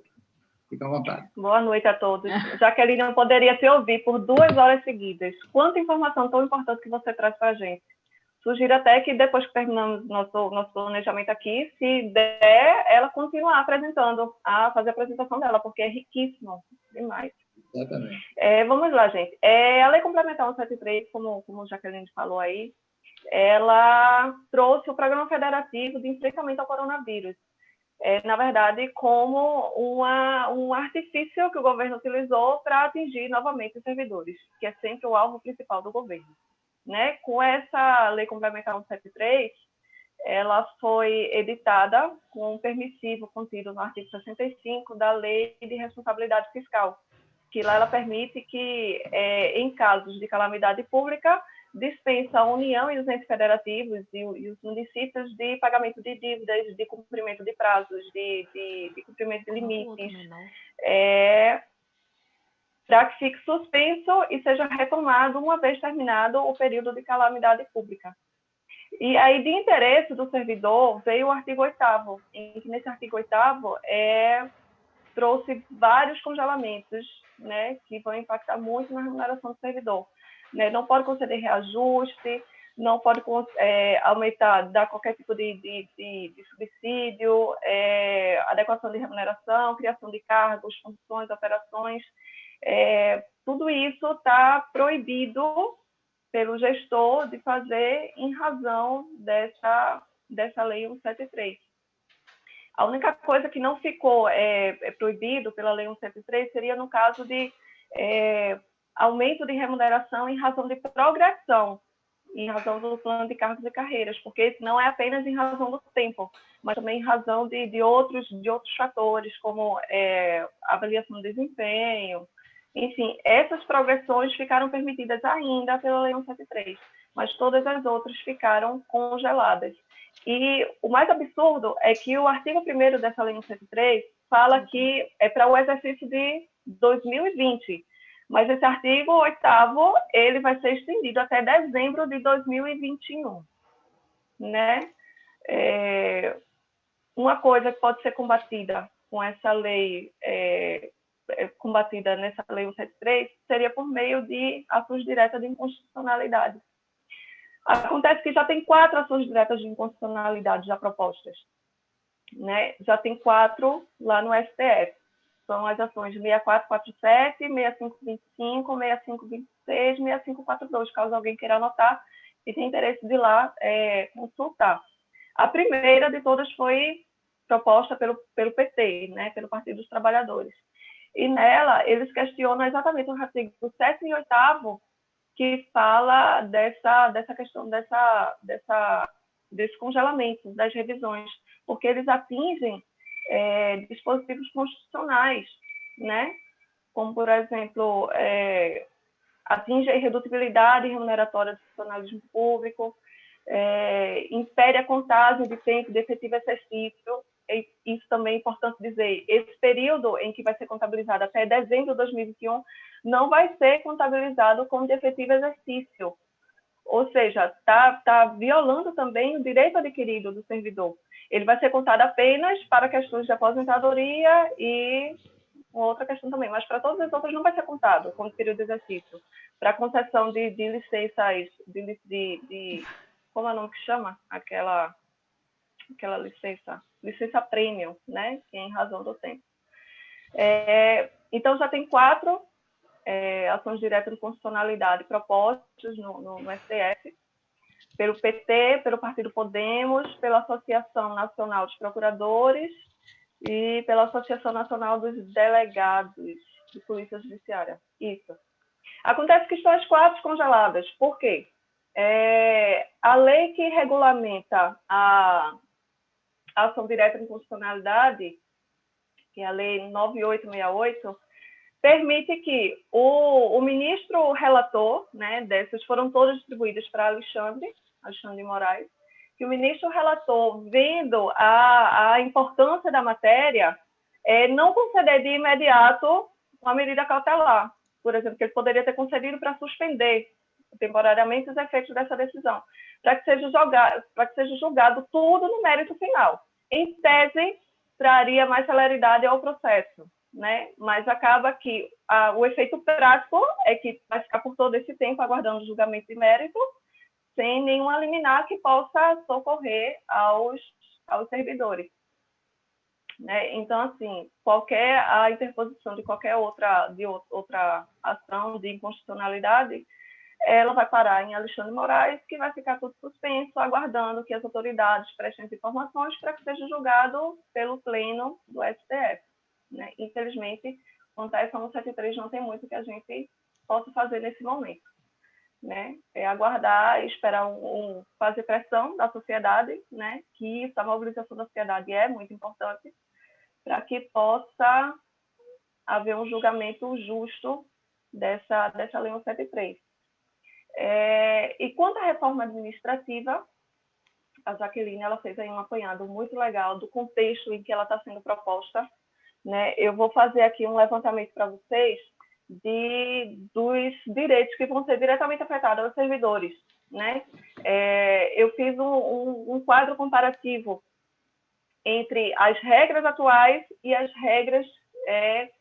C: Fica à vontade.
B: Boa noite a todos. Jaqueline, eu poderia te ouvir por 2 horas seguidas. Quanta informação tão importante que você traz para a gente. Sugiro até que, depois que terminamos nosso planejamento aqui, se der, ela continuar apresentando, a fazer a apresentação dela, porque é riquíssimo demais.
C: Exatamente.
B: Vamos lá, gente. A Lei Complementar 173, como a Jaqueline falou aí, ela trouxe o Programa Federativo de Enfrentamento ao Coronavírus. Na verdade, como um artifício que o governo utilizou para atingir novamente os servidores, que é sempre o alvo principal do governo. Né? Com essa Lei Complementar 173, ela foi editada com um permissivo contido no artigo 65 da Lei de Responsabilidade Fiscal, que lá ela permite que, em casos de calamidade pública, dispensa a União e os entes federativos e os municípios de pagamento de dívidas, de cumprimento de prazos, de cumprimento de limites, para que fique suspenso e seja retomado uma vez terminado o período de calamidade pública. E aí, de interesse do servidor, veio o artigo 8º, em que nesse artigo 8º trouxe vários congelamentos, né, que vão impactar muito na remuneração do servidor. Né? Não pode conceder reajuste, não pode aumentar, dar qualquer tipo de subsídio, adequação de remuneração, criação de cargos, funções, operações. Tudo isso está proibido pelo gestor de fazer em razão dessa Lei 173. A única coisa que não ficou proibido pela Lei 173 seria no caso de aumento de remuneração em razão de progressão, em razão do plano de cargos e carreiras, porque não é apenas em razão do tempo, mas também em razão de outros fatores, como avaliação de desempenho. Enfim, essas progressões ficaram permitidas ainda pela Lei 173, mas todas as outras ficaram congeladas. E o mais absurdo é que o artigo 1º dessa Lei 173 fala que é para o exercício de 2020, mas esse artigo 8º, ele vai ser estendido até dezembro de 2021, né? Uma coisa que pode ser combatida com essa lei, combatida nessa Lei 173, seria por meio de ações diretas de inconstitucionalidade, Acontece que já tem 4 ações diretas de inconstitucionalidade já propostas, né? Já tem 4 lá no STF. São as ações 6447, 6525, 6526, 6542, caso alguém queira anotar e tem interesse de ir lá consultar. A primeira de todas foi proposta pelo PT, né? Pelo Partido dos Trabalhadores. E nela, eles questionam exatamente o artigo 7º e 8º, que fala dessa questão desse congelamento das revisões, porque eles atingem dispositivos constitucionais, né? Como, por exemplo, atinge a irredutibilidade remuneratória do funcionalismo público, impede a contagem de tempo de efetivo exercício. Isso também é importante dizer. Esse período em que vai ser contabilizado até dezembro de 2021 não vai ser contabilizado como de efetivo exercício. Ou seja, está violando também o direito adquirido do servidor. Ele vai ser contado apenas para questões de aposentadoria e uma outra questão também, mas para todas as outras não vai ser contado como período de exercício. Para concessão de licenças, como é o nome que chama? Aquela licença premium, né? Que é em razão do tempo. Então, já tem 4 ações diretas de constitucionalidade propostas no STF, pelo PT, pelo Partido Podemos, pela Associação Nacional dos Procuradores e pela Associação Nacional dos Delegados de Polícia Judiciária. Isso. Acontece que estão as 4 congeladas. Por quê? A lei que regulamenta a ação direta de inconstitucionalidade, que é a Lei 9868, permite que o ministro relator, né, dessas foram todas distribuídas para Alexandre de Moraes, que o ministro relator, vendo a importância da matéria, não conceder de imediato uma medida cautelar, por exemplo, que ele poderia ter concedido para suspender temporariamente os efeitos dessa decisão, para que seja julgado tudo no mérito final. Em tese, traria mais celeridade ao processo, né? Mas acaba que o efeito prático é que vai ficar por todo esse tempo aguardando o julgamento de mérito, sem nenhuma liminar que possa socorrer aos servidores. Né? Então, assim, a interposição de qualquer outra ação de inconstitucionalidade, ela vai parar em Alexandre de Moraes, que vai ficar tudo suspenso, aguardando que as autoridades prestem as informações para que seja julgado pelo pleno do STF. Né? Infelizmente, quanto a essa 173, não tem muito que a gente possa fazer nesse momento. Né? É aguardar e esperar fazer pressão da sociedade, né? Que essa mobilização da sociedade é muito importante para que possa haver um julgamento justo dessa Lei 173. E quanto à reforma administrativa, a Jaqueline ela fez aí um apanhado muito legal do contexto em que ela está sendo proposta. Né? Eu vou fazer aqui um levantamento para vocês dos direitos que vão ser diretamente afetados aos servidores. Né? Eu fiz um quadro comparativo entre as regras atuais e as regras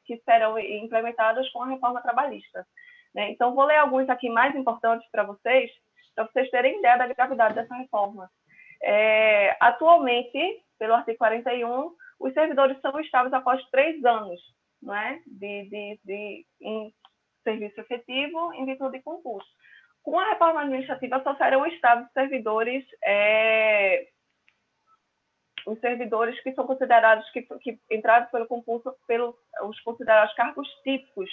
B: que serão implementadas com a reforma trabalhista. Né? Então, vou ler alguns aqui mais importantes para vocês terem ideia da gravidade dessa reforma. Atualmente, pelo artigo 41, os servidores são estáveis após 3 anos, não é? em serviço efetivo em virtude de concurso. Com a reforma administrativa, só serão estáveis servidores, os servidores que são considerados, que entraram pelo concurso, os considerados cargos típicos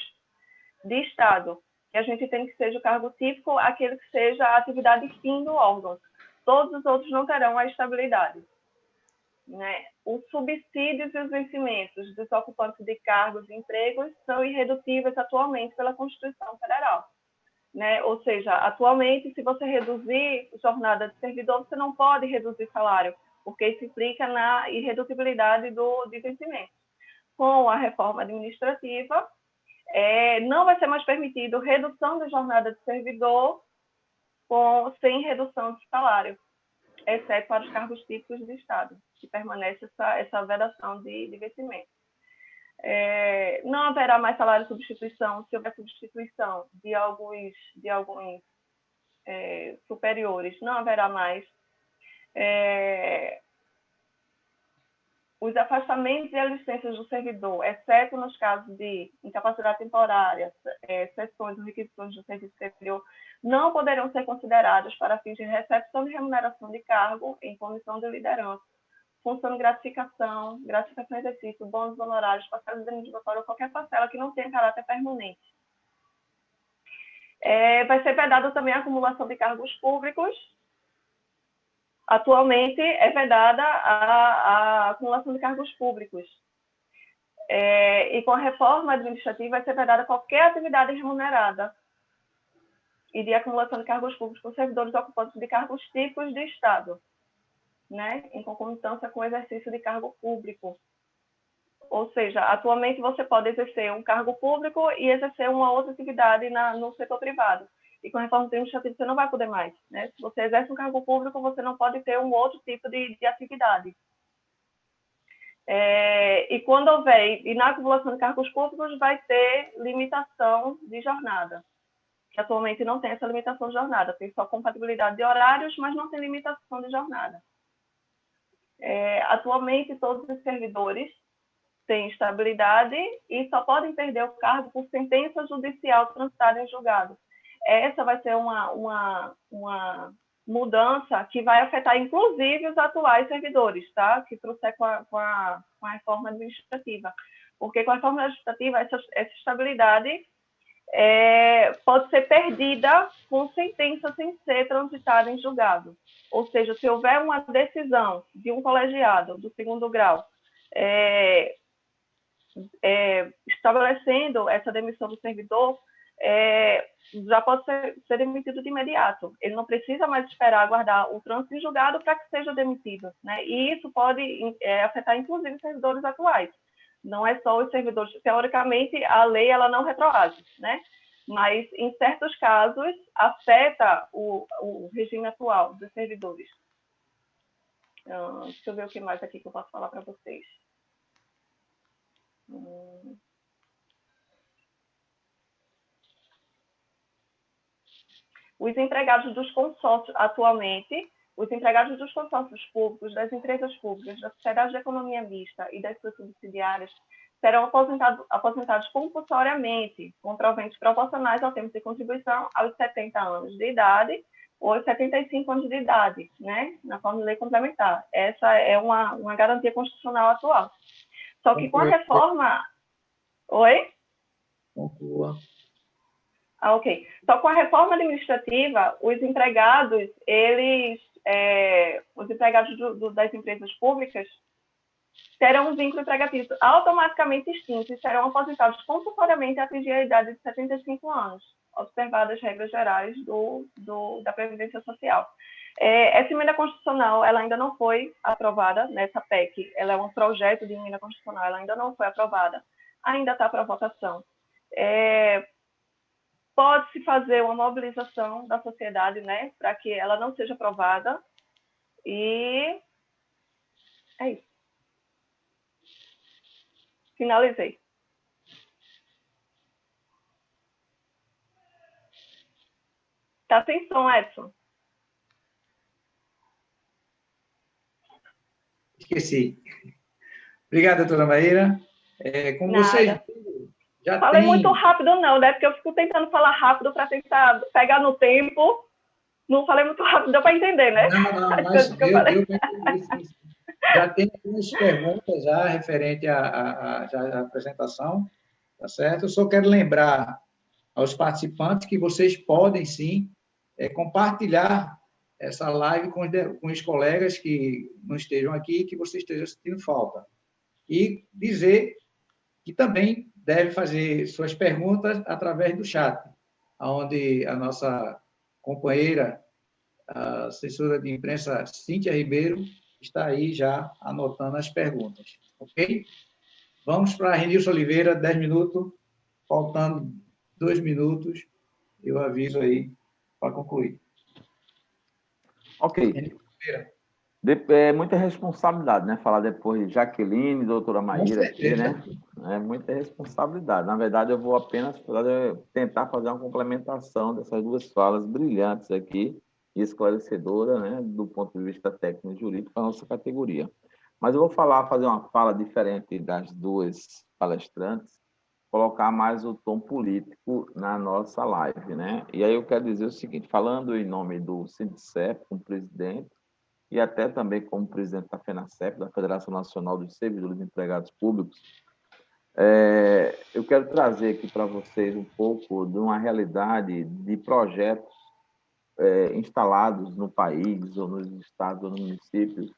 B: de Estado. E a gente entende que seja o cargo típico aquele que seja a atividade fim do órgão. Todos os outros não terão a estabilidade. Né? Os subsídios e os vencimentos dos ocupantes de cargos e empregos são irredutíveis atualmente pela Constituição Federal. Né? Ou seja, atualmente, se você reduzir a jornada de servidor, você não pode reduzir salário, porque isso implica na irredutibilidade de vencimento. Com a reforma administrativa, não vai ser mais permitido redução da jornada de servidor sem redução de salário, exceto para os cargos típicos do Estado, que permanece essa vedação de vencimento. Não haverá mais salário de substituição se houver substituição de alguns superiores, não haverá mais. Os afastamentos e as licenças do servidor, exceto nos casos de incapacidade temporária, cessões ou requisições do serviço exterior, não poderão ser considerados para fins de recepção de remuneração de cargo em comissão de liderança, função de gratificação, gratificação de exercício, bônus honorários, parcelas indenizatórias ou qualquer parcela que não tenha caráter permanente. Vai ser vedado também a acumulação de cargos públicos. Atualmente é vedada a acumulação de cargos públicos. E com a reforma administrativa vai ser vedada qualquer atividade remunerada e de acumulação de cargos públicos por servidores ocupantes de cargos típicos de Estado, né? Em concomitância com o exercício de cargo público. Ou seja, atualmente você pode exercer um cargo público e exercer uma outra atividade no setor privado. E com a reforma administrativa você não vai poder mais, né? Se você exerce um cargo público, você não pode ter um outro tipo de atividade. E quando houver, e na acumulação de cargos públicos, vai ter limitação de jornada, que atualmente não tem essa limitação de jornada, tem só compatibilidade de horários, mas não tem limitação de jornada. Atualmente, todos os servidores têm estabilidade e só podem perder o cargo por sentença judicial transitada em julgado. Essa vai ser uma mudança que vai afetar, inclusive, os atuais servidores, tá? Que trouxer com a reforma administrativa. Porque com a reforma administrativa, essa estabilidade pode ser perdida com sentença sem ser transitada em julgado. Ou seja, se houver uma decisão de um colegiado do 2º grau estabelecendo essa demissão do servidor, já pode ser demitido de imediato. Ele não precisa mais esperar aguardar o trânsito em julgado para que seja demitido, né? E isso pode afetar, inclusive, os servidores atuais. Não é só os servidores. Teoricamente, a lei ela não retroage, né? Mas, em certos casos, afeta o regime atual dos servidores. Deixa eu ver o que mais aqui que eu posso falar para vocês. Os empregados dos consórcios, atualmente, os empregados dos consórcios públicos, das empresas públicas, da Sociedade de Economia Mista e das suas subsidiárias serão aposentados compulsoriamente, com proventos proporcionais ao tempo de contribuição aos 70 anos de idade ou aos 75 anos de idade, né? Na forma de lei complementar. Essa é uma garantia constitucional atual. Só que com a reforma... Oi?
C: Conclua.
B: Ok. Só com a reforma administrativa, os empregados, os empregados das empresas públicas terão um vínculo empregatício automaticamente extinto e serão aposentados compulsoriamente a atingir a idade de 75 anos, observadas as regras gerais da Previdência Social. Essa emenda constitucional ela ainda não foi aprovada nessa PEC, ela é um projeto de emenda constitucional, ela ainda não foi aprovada, ainda está para votação. Pode-se fazer uma mobilização da sociedade, né, para que ela não seja aprovada, e é isso. Finalizei. Tá sem som, Edson?
C: Esqueci. Obrigado, doutora Maíra. Como
B: Nada.
C: vocês já
B: Falei
C: tem...
B: muito rápido, não, né? Porque eu fico tentando falar rápido para tentar pegar no tempo. Não falei muito rápido, deu para entender, né?
C: Não, mas deu para entender. Já tem algumas perguntas já referente à apresentação, tá certo? Eu só quero lembrar aos participantes que vocês podem, sim, compartilhar essa live com os colegas que não estejam aqui e que você esteja sentindo falta. E dizer que também deve fazer suas perguntas através do chat, onde a nossa companheira, a assessora de imprensa, Cíntia Ribeiro, está aí já anotando as perguntas. Ok? Vamos para a Renilson Oliveira, 10 minutos, faltando 2 minutos, eu aviso aí para concluir.
E: Ok. É muita responsabilidade, né? Falar depois de Jaqueline, doutora Maíra aqui, né? É muita responsabilidade. Na verdade, eu vou apenas tentar fazer uma complementação dessas duas falas brilhantes aqui e esclarecedora, né, do ponto de vista técnico e jurídico para a nossa categoria. Mas eu vou fazer uma fala diferente das duas palestrantes, colocar mais o tom político na nossa live, né? E aí eu quero dizer o seguinte, falando em nome do Sindicep, como presidente, e até também como presidente da FENACEP, da Federação Nacional dos Servidores e Empregados Públicos, eu quero trazer aqui para vocês um pouco de uma realidade de projetos instalados no país, ou nos estados, ou nos municípios,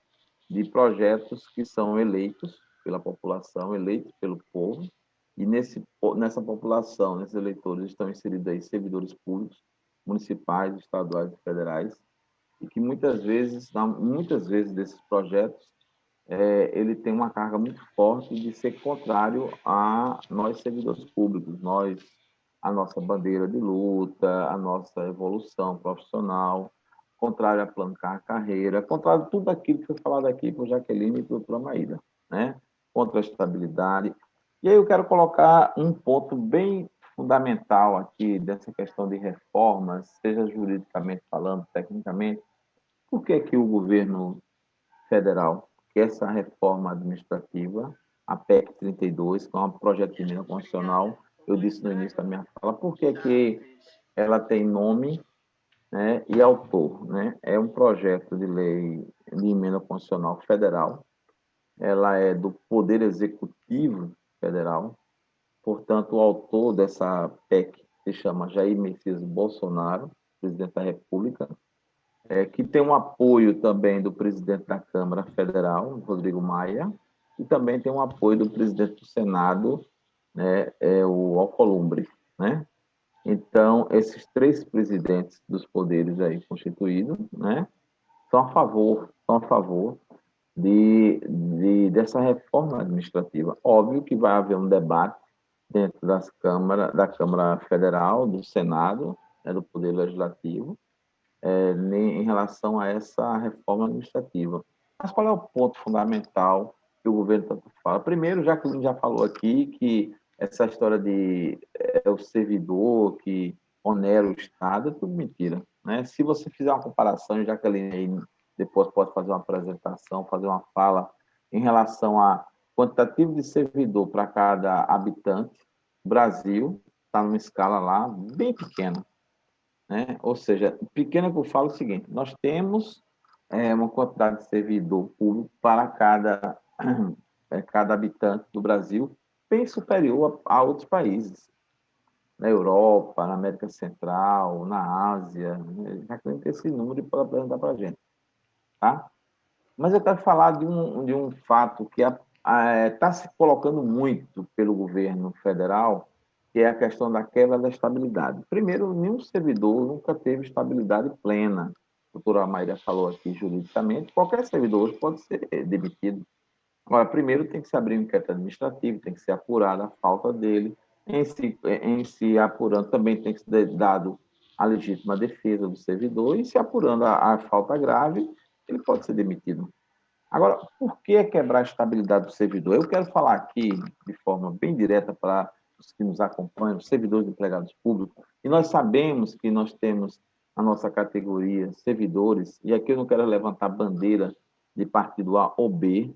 E: de projetos que são eleitos pela população, eleitos pelo povo, e nessa população, nesses eleitores, estão inseridos aí servidores públicos, municipais, estaduais e federais, e que muitas vezes desses projetos, ele tem uma carga muito forte de ser contrário a nós, servidores públicos, a nossa bandeira de luta, a nossa evolução profissional, contrário a plano carreira, contrário a tudo aquilo que foi falado aqui por Jaqueline e por doutora Maíra, né? Contra a estabilidade. E aí eu quero colocar um ponto bem fundamental aqui dessa questão de reformas, seja juridicamente falando, tecnicamente. Por que que o governo federal quer essa reforma administrativa, a PEC 32, que é um projeto de emenda constitucional? Eu disse no início da minha fala, por que que ela tem nome, né, e autor, né? É um projeto de lei de emenda constitucional federal, ela é do Poder Executivo Federal, portanto, o autor dessa PEC se chama Jair Messias Bolsonaro, presidente da República, que tem um apoio também do presidente da Câmara Federal, Rodrigo Maia, e também tem um apoio do presidente do Senado, né, o Alcolumbre, né? Então, esses três presidentes dos poderes aí constituídos, né, são a favor dessa reforma administrativa. Óbvio que vai haver um debate dentro da Câmara Federal, do Senado, né, do Poder Legislativo, em relação a essa reforma administrativa. Mas qual é o ponto fundamental que o governo tanto fala? Primeiro, Jacqueline já falou aqui que essa história de o servidor que onera o Estado é tudo mentira, né? Se você fizer uma comparação, Jacqueline aí depois pode fazer uma apresentação, fazer uma fala em relação a quantitativo de servidor para cada habitante, o Brasil está numa escala lá bem pequena, né? Ou seja, pequena que eu falo o seguinte, nós temos uma quantidade de servidor público para cada habitante do Brasil bem superior a outros países, na Europa, na América Central, na Ásia, né? Já que tem esse número para apresentar para a gente, tá? Mas eu quero falar de um fato que está se colocando muito pelo governo federal, que é a questão da quebra da estabilidade. Primeiro, nenhum servidor nunca teve estabilidade plena. A doutora Maíra falou aqui juridicamente, qualquer servidor hoje pode ser demitido. Agora, primeiro tem que se abrir um inquérito administrativo, tem que ser apurada a falta dele, em se apurando também tem que ser dado a legítima defesa do servidor, e se apurando a falta grave, ele pode ser demitido. Agora, por que quebrar a estabilidade do servidor? Eu quero falar aqui, de forma bem direta para os que nos acompanham, os servidores e empregados públicos, e nós sabemos que nós temos a nossa categoria servidores, e aqui eu não quero levantar bandeira de partido A ou B,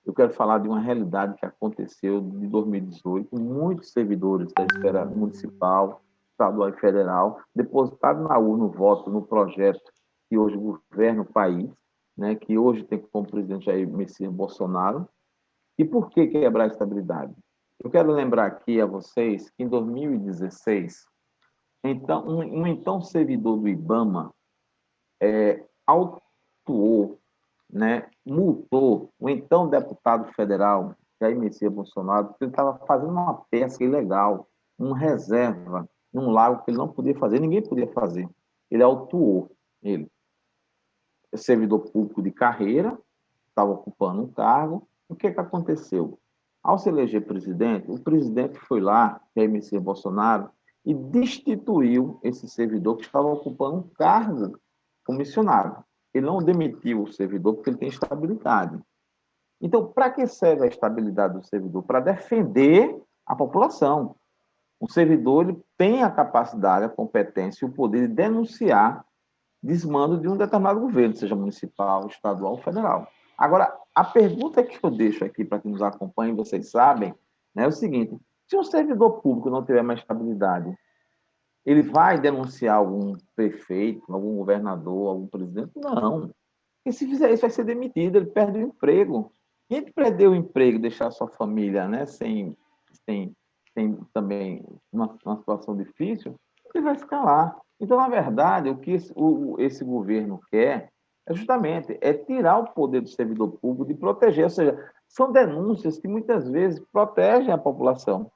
E: eu quero falar de uma realidade que aconteceu de 2018, muitos servidores da esfera municipal, estadual e federal, depositados na urna o voto no projeto que hoje governa o país, né, que hoje tem como presidente Jair Messias Bolsonaro. E por que quebrar a estabilidade? Eu quero lembrar aqui a vocês que em 2016, então, um servidor do IBAMA autuou, né, multou o então deputado federal Jair Messias Bolsonaro, porque ele estava fazendo uma pesca ilegal, uma reserva, num lago que ele não podia fazer, ninguém podia fazer. Ele autuou ele. Servidor público de carreira, estava ocupando um cargo. O que aconteceu? Ao se eleger presidente, o presidente foi lá, Jair Messias Bolsonaro, e destituiu esse servidor que estava ocupando um cargo comissionado. Ele não demitiu o servidor porque ele tem estabilidade. Então, para que serve a estabilidade do servidor? Para defender a população. O servidor ele tem a capacidade, a competência e o poder de denunciar desmando de um determinado governo, seja municipal, estadual ou federal. Agora, a pergunta que eu deixo aqui para quem nos acompanha, vocês sabem, né, é o seguinte: se um servidor público não tiver mais estabilidade, ele vai denunciar algum prefeito, algum governador, algum presidente? Não. E se fizer isso, vai ser demitido, ele perde o emprego. Quem perder o emprego, deixar a sua família, né, sem também uma situação difícil, ele vai ficar lá. Então, na verdade, o que esse governo quer é justamente tirar o poder do servidor público de proteger, ou seja, são denúncias que muitas vezes protegem a população,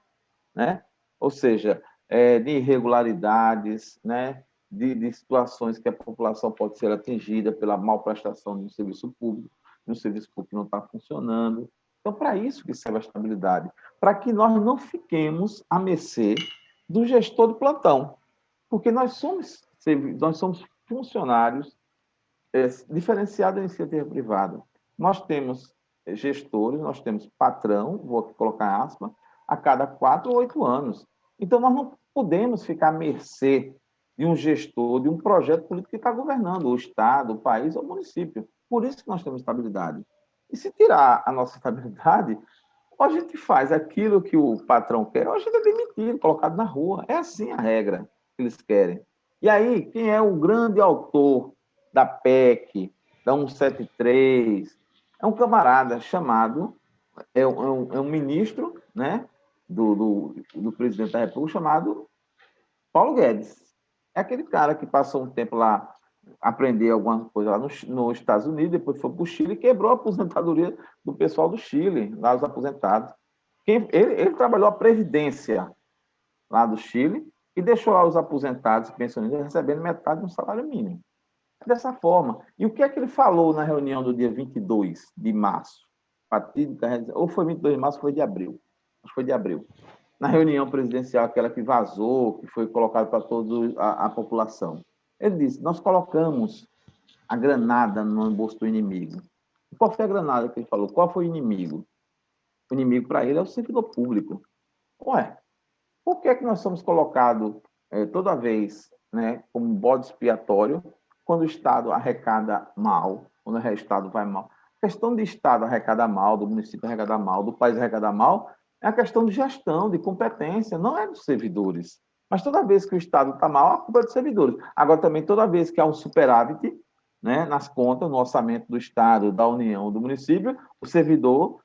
E: né? Ou seja, de irregularidades, né? De situações que a população pode ser atingida pela malprestação de um serviço público que não está funcionando. Então, para isso que serve a estabilidade, para que nós não fiquemos à mercê do gestor de plantão, porque nós somos funcionários diferenciados da iniciativa privada. Nós temos gestores, nós temos patrão, vou colocar aspas, a cada 4 ou 8 anos. Então, nós não podemos ficar à mercê de um gestor, de um projeto político que está governando o Estado, o país ou o município. Por isso que nós temos estabilidade. E se tirar a nossa estabilidade, ou a gente faz aquilo que o patrão quer, ou a gente é demitido, colocado na rua. É assim a regra que eles querem. E aí, quem é o grande autor da PEC, da 173? É um camarada chamado, é um ministro, né, do presidente da República, chamado Paulo Guedes. É aquele cara que passou um tempo lá, aprender alguma coisa lá nos Estados Unidos, depois foi para o Chile e quebrou a aposentadoria do pessoal do Chile, lá os aposentados. Ele trabalhou a previdência lá do Chile e deixou lá os aposentados e pensionistas recebendo metade do salário mínimo. Dessa forma. E o que é que ele falou na reunião do dia 22 de março? Fatídica, ou foi 22 de março, ou foi de abril. Acho que foi de abril. Na reunião presidencial, aquela que vazou, que foi colocada para toda a população. Ele disse: nós colocamos a granada no bolso do inimigo. Qual foi a granada que ele falou? Qual foi o inimigo? O inimigo para ele é o servidor público. Ué, por que é que nós somos colocados toda vez, né, como bode expiatório quando o Estado arrecada mal, quando o Estado vai mal? A questão de Estado arrecadar mal, do município arrecadar mal, do país arrecadar mal, é a questão de gestão, de competência, não é dos servidores. Mas toda vez que o Estado está mal, a culpa é dos servidores. Agora, também, toda vez que há um superávit, né, nas contas, no orçamento do Estado, da União, do município, o servidor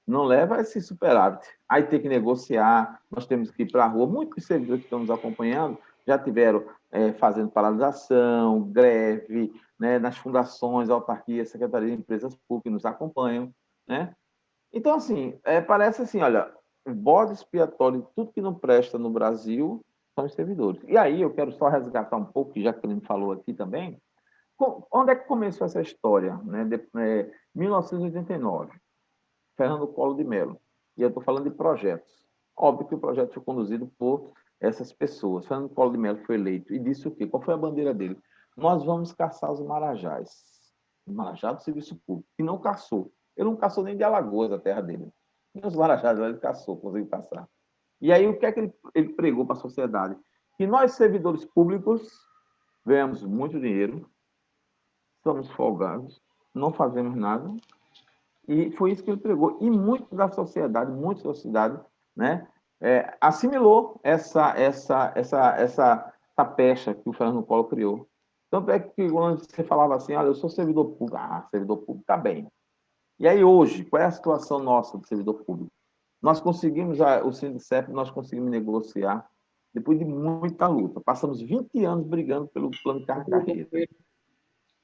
E: não leva esse superávit. Aí tem que negociar, nós temos que ir para a rua. Muitos servidores que estão nos acompanhando já tiveram fazendo paralisação, greve, né, nas fundações, autarquias, secretarias de empresas públicas que nos acompanham, né? Então, assim, parece assim, olha, o bode expiatório de tudo que não presta no Brasil são os servidores. E aí eu quero só resgatar um pouco, que já que ele falou aqui também, onde é que começou essa história? Né? 1989, Fernando Collor de Mello. E eu estou falando de projetos. Óbvio que o projeto foi conduzido por essas pessoas. Fernando Collor de Mello foi eleito e disse o quê? Qual foi a bandeira dele? Nós vamos caçar os marajás. O marajá do serviço público, que não caçou. Ele não caçou nem de Alagoas, a terra dele. Nem os marajás ele caçou, conseguiu caçar. E aí, o que é que ele pregou para a sociedade? Que nós, servidores públicos, ganhamos muito dinheiro, somos folgados, não fazemos nada, e foi isso que ele pregou. E muita da sociedade, né, assimilou essa pecha que o Fernando Collor criou. Tanto é que quando você falava assim, olha, eu sou servidor público, servidor público está bem. E aí hoje, qual é a situação nossa do servidor público? Nós conseguimos, o Sindicep, nós conseguimos negociar depois de muita luta. Passamos 20 anos brigando pelo plano de carreira. Em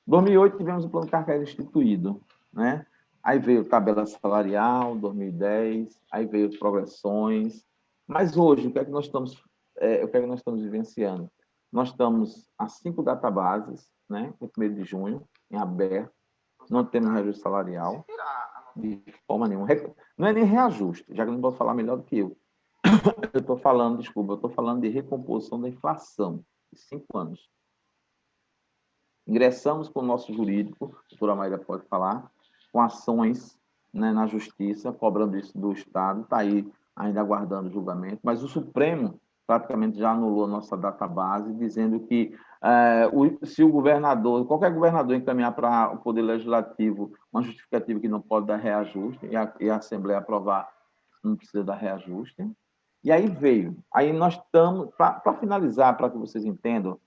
E: 2008 tivemos o plano de carreira instituído, né? Aí veio tabela salarial, 2010, aí veio progressões. Mas hoje, o que é que nós estamos vivenciando? Nós estamos a 5 databases, né? Em 1º de junho, em aberto, não temos reajuste salarial, de forma nenhuma. Não é nem reajuste, já que eu não posso falar melhor do que eu. Eu estou falando de recomposição da inflação, de 5 anos. Ingressamos com o nosso jurídico, a doutora Maíra pode falar, com ações né, na Justiça, cobrando isso do Estado, está aí ainda aguardando o julgamento, mas o Supremo praticamente já anulou a nossa database, dizendo que se o governador, qualquer governador encaminhar para o Poder Legislativo uma justificativa que não pode dar reajuste, e a Assembleia aprovar, não precisa dar reajuste. E aí veio. Aí nós estamos, para finalizar, para que vocês entendam,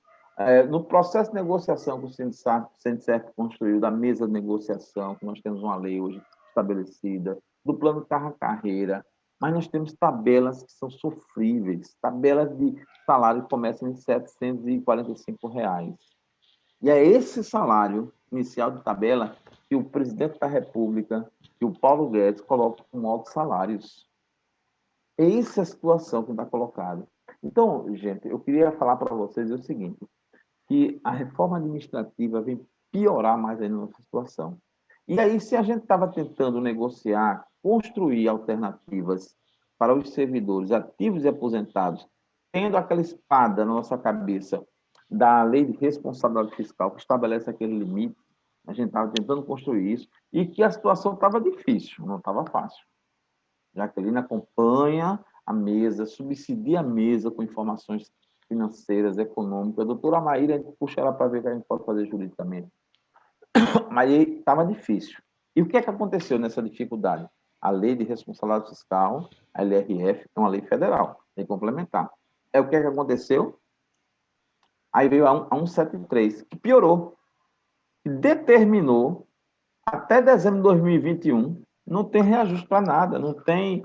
E: no processo de negociação que o Sindicef construiu, da mesa de negociação, que nós temos uma lei hoje estabelecida, do plano carreira, mas nós temos tabelas que são sofríveis, tabelas de salário que começam em R$ 745. E é esse salário inicial de tabela que o presidente da República, que o Paulo Guedes, coloca como altos salários. Essa é a situação que está colocada. Então, gente, eu queria falar para vocês o seguinte, que a reforma administrativa vem piorar mais ainda a nossa situação. E aí, se a gente estava tentando negociar, construir alternativas para os servidores ativos e aposentados, tendo aquela espada na nossa cabeça da lei de responsabilidade fiscal, que estabelece aquele limite, a gente estava tentando construir isso, e que a situação estava difícil, não estava fácil. Jaqueline acompanha a mesa, subsidia a mesa com informações financeiras, econômicas. A doutora Maíra, a gente puxa ela para ver o que a gente pode fazer juridicamente. Mas aí estava difícil. E o que é que aconteceu nessa dificuldade? A lei de responsabilidade fiscal, a LRF, é uma lei federal, tem que complementar. O que é que aconteceu? Aí veio a 173, que piorou, que determinou, até dezembro de 2021, não tem reajuste para nada, não tem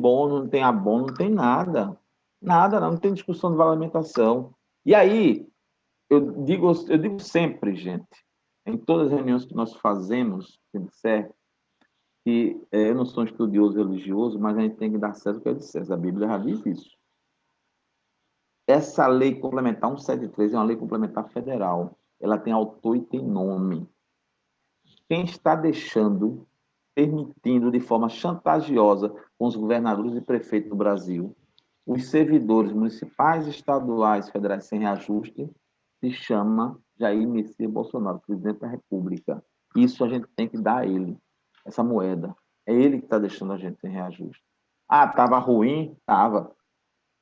E: bônus, não tem abono, não tem nada. Nada, não tem discussão de valamentação. E aí, eu digo sempre, gente, em todas as reuniões que nós fazemos, que eu não sou um estudioso religioso, mas a gente tem que dar César o que é de César. A Bíblia já diz isso. Essa lei complementar 173 é uma lei complementar federal. Ela tem autor e tem nome. Quem está permitindo de forma chantagiosa com os governadores e prefeitos do Brasil, os servidores municipais, estaduais, federais sem reajuste, se chama Jair Messias Bolsonaro, presidente da República. Isso a gente tem que dar a ele, essa moeda. É ele que está deixando a gente sem reajuste. Ah, estava ruim? Estava.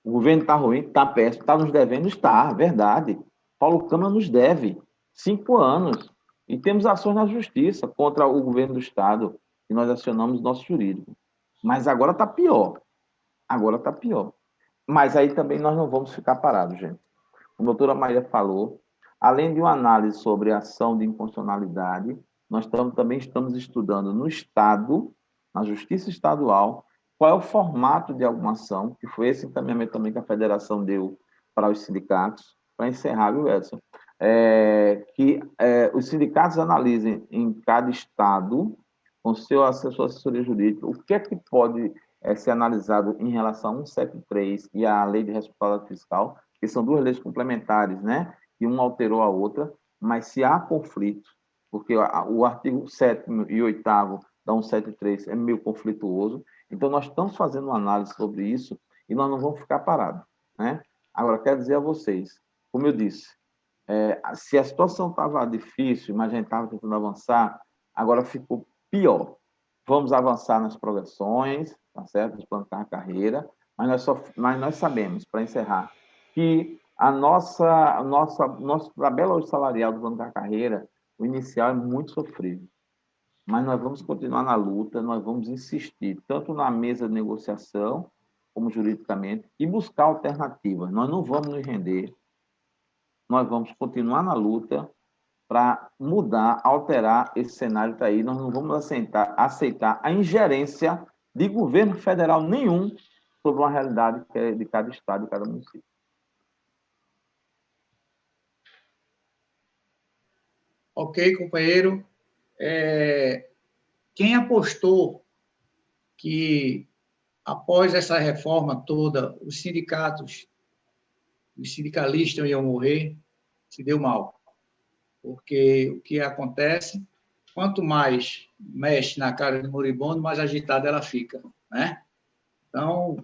E: O governo está ruim? Está péssimo. Está nos devendo? Está, verdade. Paulo Câmara nos deve 5 anos. E temos ações na justiça contra o governo do Estado, que nós acionamos o nosso jurídico. Mas agora está pior. Agora está pior. Mas aí também nós não vamos ficar parados, gente. Como a doutora Maria falou, além de uma análise sobre a ação de inconstitucionalidade, nós também estamos estudando no Estado, na Justiça Estadual, qual é o formato de alguma ação, que foi esse encaminhamento também que a Federação deu para os sindicatos, para encerrar, viu, Edson? Os sindicatos analisem em cada Estado, com sua assessoria jurídica, o que é que pode ser analisado em relação a 173 e a Lei de Responsabilidade Fiscal, que são duas leis complementares, né? E uma alterou a outra, mas se há conflito, porque o artigo 7º e 8º da 173 é meio conflituoso, então nós estamos fazendo uma análise sobre isso e nós não vamos ficar parados, né? Agora, quero dizer a vocês, como eu disse, se a situação estava difícil, mas a gente estava tentando avançar, agora ficou pior. Vamos avançar nas progressões, tá certo? Nos planos de carreira, mas nós sabemos, para encerrar, que a nossa tabela salarial do plano de carreira, o inicial é muito sofrível. Mas nós vamos continuar na luta, nós vamos insistir, tanto na mesa de negociação, como juridicamente, e buscar alternativas. Nós não vamos nos render, nós vamos continuar na luta para mudar, alterar esse cenário que está aí. Nós não vamos aceitar a ingerência de governo federal nenhum sobre uma realidade que é de cada estado e cada município.
C: Ok, companheiro. Quem apostou que, após essa reforma toda, os sindicalistas iam morrer, se deu mal. Porque o que acontece, quanto mais mexe na cara do moribundo, mais agitada ela fica, né? Então,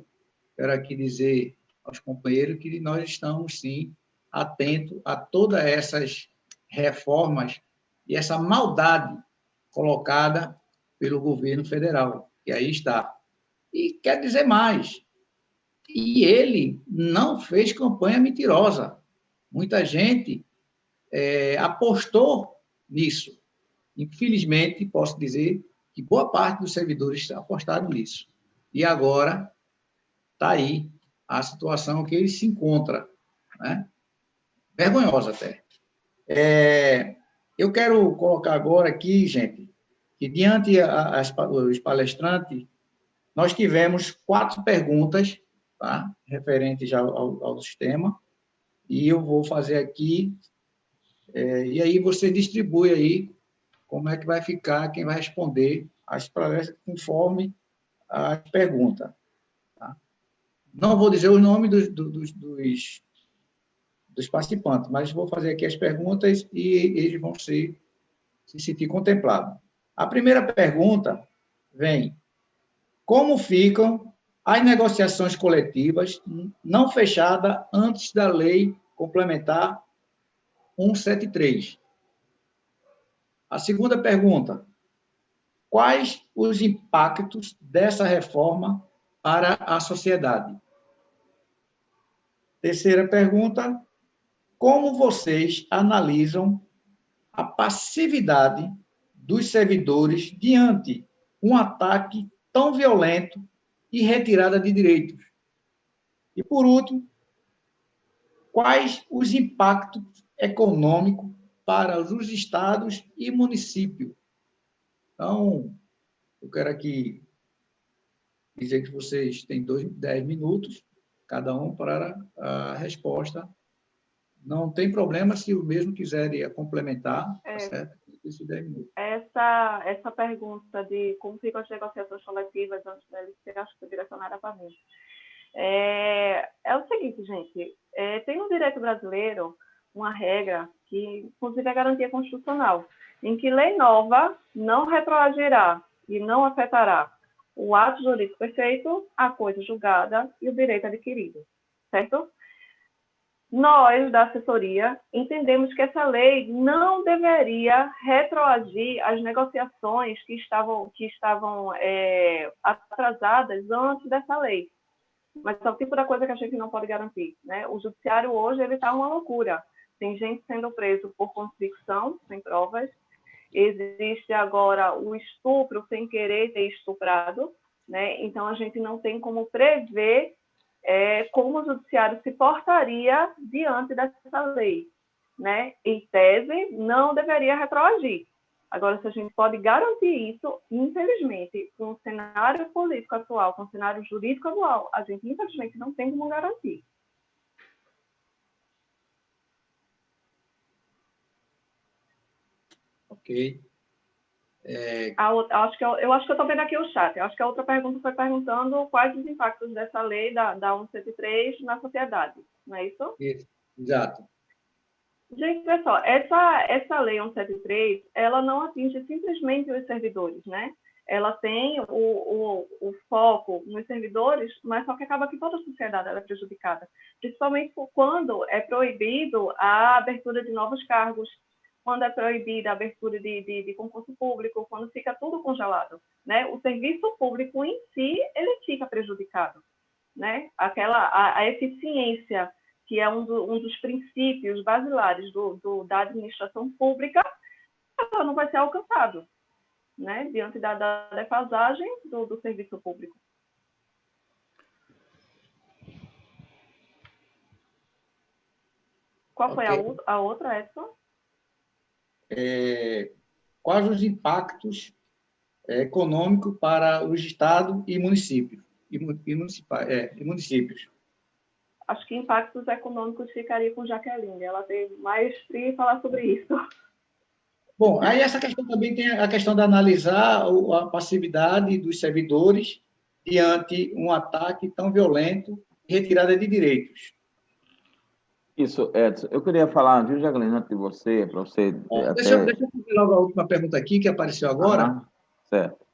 C: quero aqui dizer aos companheiros que nós estamos, sim, atentos a todas essas reformas e essa maldade colocada pelo governo federal, que aí está. E quer dizer mais, e ele não fez campanha mentirosa. Muita gente apostou nisso. Infelizmente, posso dizer que boa parte dos servidores apostaram nisso. E agora está aí a situação que ele se encontra, né? Vergonhosa até. Eu quero colocar agora aqui, gente, que diante dos palestrantes, nós tivemos 4 perguntas, tá? Referentes ao sistema, e eu vou fazer aqui, e aí você distribui aí como é que vai ficar, quem vai responder as palestras conforme a pergunta. Tá? Não vou dizer o nome dos participantes, mas vou fazer aqui as perguntas e eles vão se sentir contemplados. A primeira pergunta vem: como ficam as negociações coletivas não fechadas antes da Lei Complementar 173? A segunda pergunta: quais os impactos dessa reforma para a sociedade? Terceira pergunta: como vocês analisam a passividade dos servidores diante um ataque tão violento e retirada de direitos? E, por último, quais os impactos econômicos para os estados e municípios? Então, eu quero aqui dizer que vocês têm 10 minutos, cada um, para a resposta. Não tem problema se o mesmo quiser complementar, tá certo? Esses 10 minutos.
B: Essa pergunta de como ficam as negociações coletivas antes deles, eu acho que foi direcionada para mim. É o seguinte, gente, tem no direito brasileiro uma regra que, inclusive, é garantia constitucional, em que lei nova não retroagirá e não afetará o ato jurídico perfeito, a coisa julgada e o direito adquirido, certo? Nós, da assessoria, entendemos que essa lei não deveria retroagir as negociações que estavam atrasadas antes dessa lei. Mas é o tipo da coisa que a gente não pode garantir, né? O judiciário hoje está uma loucura. Tem gente sendo preso por convicção, sem provas. Existe agora o estupro sem querer ter estuprado, né? Então, a gente não tem como prever como o judiciário se portaria diante dessa lei, né? Em tese, não deveria retroagir. Agora, se a gente pode garantir isso, infelizmente, com o cenário político atual, com o cenário jurídico atual, a gente, infelizmente, não tem como garantir.
C: Ok.
B: Eu acho que eu estou vendo aqui o chat. Eu acho que a outra pergunta foi perguntando quais os impactos dessa lei da 173 na sociedade, não é isso?
C: Isso, exato.
B: Gente, pessoal, essa lei 173, ela não atinge simplesmente os servidores, né? Ela tem o foco nos servidores, mas só que acaba que toda a sociedade ela é prejudicada, principalmente quando é proibido a abertura de novos cargos, quando é proibida a abertura de concurso público, quando fica tudo congelado, né? O serviço público em si, ele fica prejudicado, né? A eficiência, que é um dos princípios basilares da administração pública, ela não vai ser alcançado, né? Diante da defasagem do serviço público. Qual foi a outra, Edson?
C: Quais os impactos econômicos para os estados e municípios? E municípios.
B: Acho que impactos econômicos ficaria com Jaqueline. Ela tem mais para falar sobre isso.
C: Bom, aí essa questão também tem a questão de analisar a passividade dos servidores diante um ataque tão violento e retirada de direitos.
E: Isso, Edson. Eu queria falar, viu, Jaqueline, antes de você, para você...
C: Deixa eu fazer logo a última pergunta aqui, que apareceu agora.
E: Certo.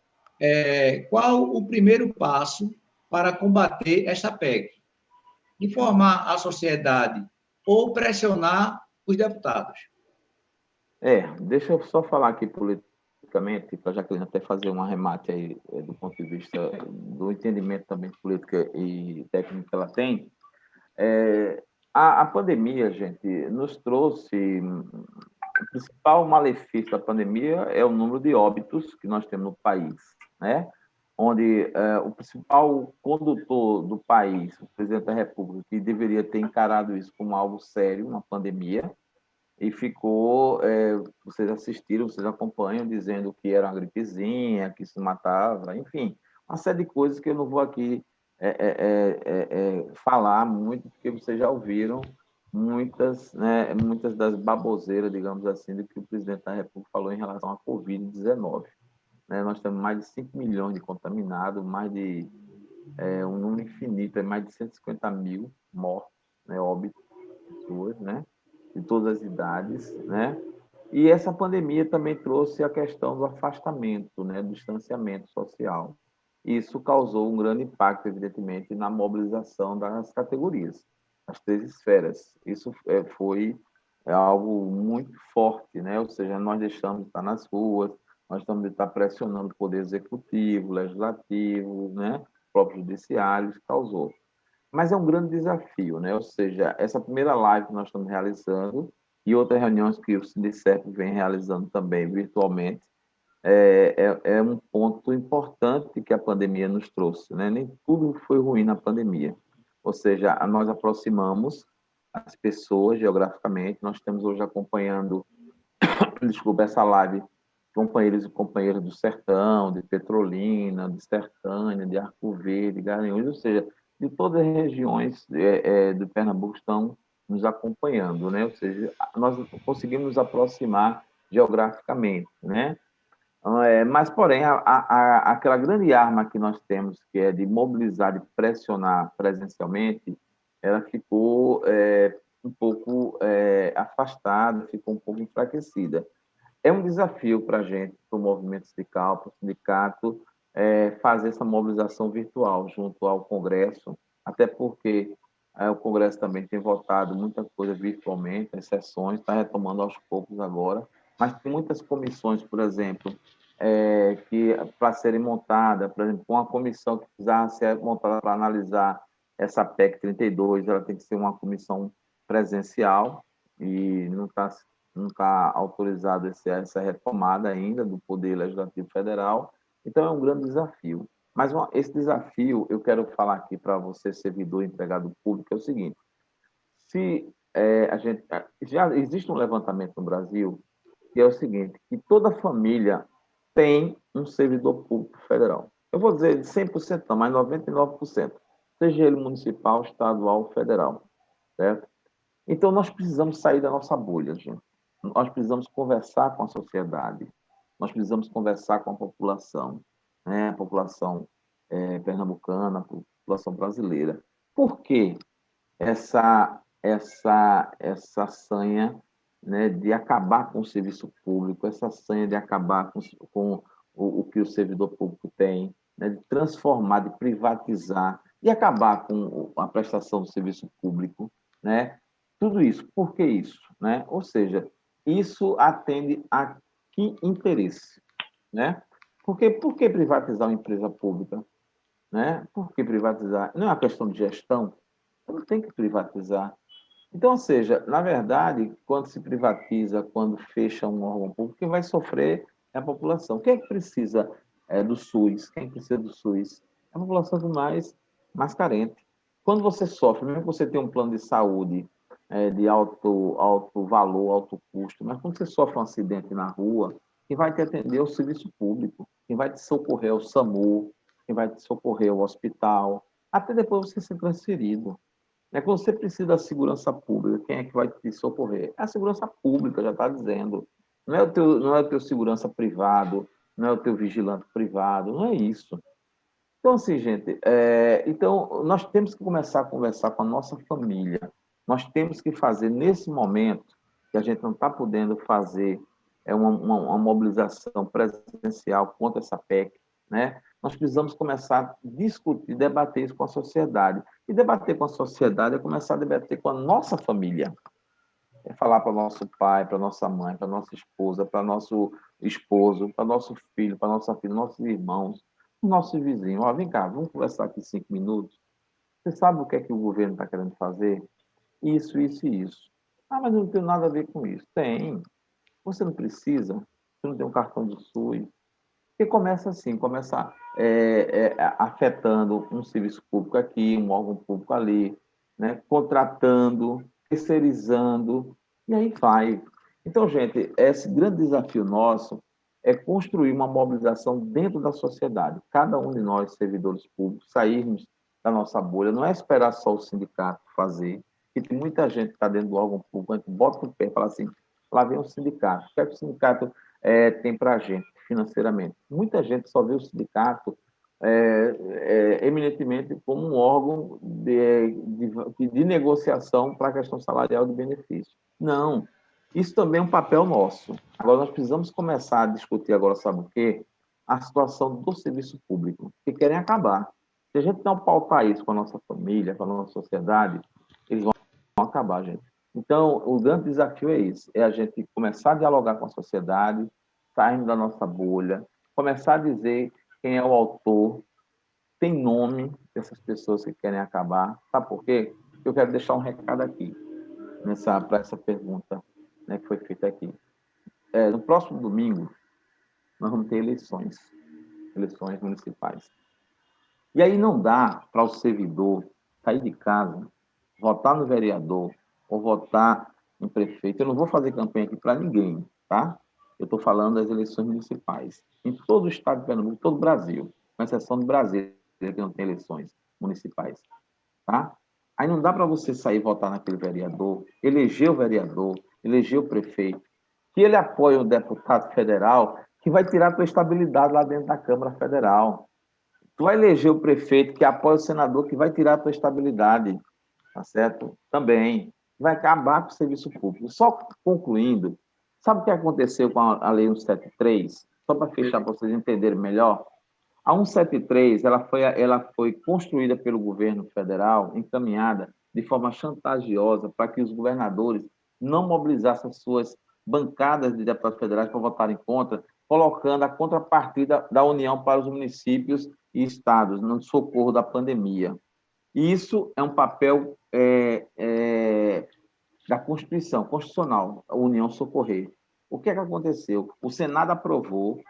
C: Qual o primeiro passo para combater esta PEC? Informar a sociedade ou pressionar os deputados?
E: Deixa eu só falar aqui politicamente, para a Jaqueline até fazer um arremate aí do ponto de vista do entendimento também de política e técnica que ela tem, a pandemia, gente, nos trouxe... O principal malefício da pandemia é o número de óbitos que nós temos no país, né? Onde o principal condutor do país, o presidente da República, que deveria ter encarado isso como algo sério, uma pandemia, e ficou, vocês assistiram, vocês acompanham, dizendo que era uma gripezinha, que isso matava, enfim, uma série de coisas que eu não vou aqui falar muito, porque vocês já ouviram muitas, né, muitas das baboseiras, digamos assim, do que o presidente da República falou em relação à Covid-19. Né? Nós temos mais de 5 milhões de contaminados, mais de um número infinito, mais de 150 mil mortos, né, óbitos, pessoas, né, de todas as idades, né? E essa pandemia também trouxe a questão do afastamento, né, do distanciamento social. Isso causou um grande impacto, evidentemente, na mobilização das categorias, as 3 esferas. Isso foi algo muito forte, né? Ou seja, nós deixamos de estar nas ruas, nós estamos de estar pressionando o poder executivo, legislativo, né? O próprio judiciário, isso causou. Mas é um grande desafio, né? Ou seja, essa primeira live que nós estamos realizando e outras reuniões que o Sindicerp vem realizando também virtualmente, é um ponto importante que a pandemia nos trouxe, né? Nem tudo foi ruim na pandemia. Ou seja, nós aproximamos as pessoas geograficamente. Nós estamos hoje acompanhando, desculpa, essa live, companheiros e companheiras do Sertão, de Petrolina, de Sertânia, de Arco Verde, Garanhuns, ou seja, de todas as regiões de Pernambuco estão nos acompanhando, né? Ou seja, nós conseguimos nos aproximar geograficamente, né? Mas, porém, aquela grande arma que nós temos, que é de mobilizar, de pressionar presencialmente, ela ficou um pouco afastada, ficou um pouco enfraquecida. É um desafio para a gente, para o movimento sindical, para o sindicato, fazer essa mobilização virtual junto ao Congresso, até porque o Congresso também tem votado muita coisa virtualmente, as sessões, está retomando aos poucos agora, mas tem muitas comissões, por exemplo, que para serem montadas, por exemplo, uma comissão que precisava ser montada para analisar essa PEC 32, ela tem que ser uma comissão presencial e não está autorizado essa retomada ainda do Poder Legislativo Federal, então é um grande desafio. Mas esse desafio, eu quero falar aqui para você, servidor e empregado público, é o seguinte: se já existe um levantamento no Brasil que é o seguinte, que toda família tem um servidor público federal. Eu vou dizer 100% não, mas 99%, seja ele municipal, estadual ou federal, certo? Então, nós precisamos sair da nossa bolha, gente. Nós precisamos conversar com a sociedade, nós precisamos conversar com a população, né? A população pernambucana, a população brasileira. Por que essa sanha, né, de acabar com o serviço público, essa sanha de acabar com o que o servidor público tem, né, de transformar, de privatizar, de acabar com a prestação do serviço público, né? Tudo isso. Por que isso? Né? Ou seja, isso atende a que interesse? Né? Por que privatizar uma empresa pública? Né? Por que privatizar? Não é uma questão de gestão? Não tem que privatizar. Então, ou seja, na verdade, quando se privatiza, quando fecha um órgão público, quem vai sofrer é a população. Quem é que precisa do SUS? Quem precisa do SUS? É a população mais carente. Quando você sofre, mesmo que você tenha um plano de saúde de alto valor, alto custo, mas quando você sofre um acidente na rua, quem vai te atender é o serviço público, quem vai te socorrer é o SAMU, quem vai te socorrer é o hospital, até depois você ser transferido. Quando você precisa da segurança pública, quem é que vai te socorrer? É a segurança pública, já está dizendo. Não é o teu segurança privado, não é o teu vigilante privado, não é isso. Então, assim, gente, então, nós temos que começar a conversar com a nossa família. Nós temos que fazer, nesse momento, que a gente não está podendo fazer uma mobilização presencial contra essa PEC, né? Nós precisamos começar a discutir, debater isso com a sociedade. E debater com a sociedade é começar a debater com a nossa família. É falar para o nosso pai, para nossa mãe, para nossa esposa, para nosso esposo, para nosso filho, para nossa filha, nossos irmãos, nosso vizinho. Ó, vem cá, vamos conversar aqui 5 minutos. Você sabe o que é que o governo está querendo fazer? Isso, isso e isso. Ah, mas eu não tenho nada a ver com isso. Tem. Você não precisa. Você não tem um cartão do SUS. Porque começa assim, começa afetando um serviço público aqui, um órgão público ali, né? Contratando, terceirizando, e aí vai. Então, gente, esse grande desafio nosso é construir uma mobilização dentro da sociedade. Cada um de nós, servidores públicos, sairmos da nossa bolha, não é esperar só o sindicato fazer, que tem muita gente que está dentro do órgão público, a gente bota o pé e fala assim, lá vem o sindicato. O que é que o sindicato tem para a gente financeiramente? Muita gente só vê o sindicato eminentemente como um órgão de negociação para a questão salarial de benefício. Não, isso também é um papel nosso. Agora, nós precisamos começar a discutir agora, sabe o quê? A situação do serviço público, que querem acabar. Se a gente não pautar isso com a nossa família, com a nossa sociedade, eles vão acabar, gente. Então, o grande desafio é isso, é a gente começar a dialogar com a sociedade, sairmos da nossa bolha, começar a dizer quem é o autor, tem nome dessas pessoas que querem acabar. Sabe por quê? Eu quero deixar um recado aqui, para essa pergunta, né, que foi feita aqui. No próximo domingo, nós vamos ter eleições municipais. E aí não dá para o servidor sair de casa, votar no vereador ou votar em prefeito. Eu não vou fazer campanha aqui para ninguém, tá? Eu estou falando das eleições municipais. Em todo o estado de Pernambuco, todo o Brasil, com exceção do Brasil, que não tem eleições municipais, tá? Aí não dá para você sair e votar naquele vereador, eleger o vereador, eleger o prefeito, que ele apoia o deputado federal, que vai tirar a tua estabilidade lá dentro da Câmara Federal. Tu vai eleger o prefeito que apoia o senador, que vai tirar a tua estabilidade, tá certo? Também. Vai acabar com o serviço público. Só concluindo, sabe o que aconteceu com a Lei 173? Só para fechar, para vocês entenderem melhor. A 173, ela foi construída pelo governo federal, encaminhada de forma chantagiosa para que os governadores não mobilizassem as suas bancadas de deputados federais para votarem contra, colocando a contrapartida da União para os municípios e estados no socorro da pandemia. Isso é um papel da Constituição, constitucional, a União socorrer. O que é que aconteceu? O Senado aprovou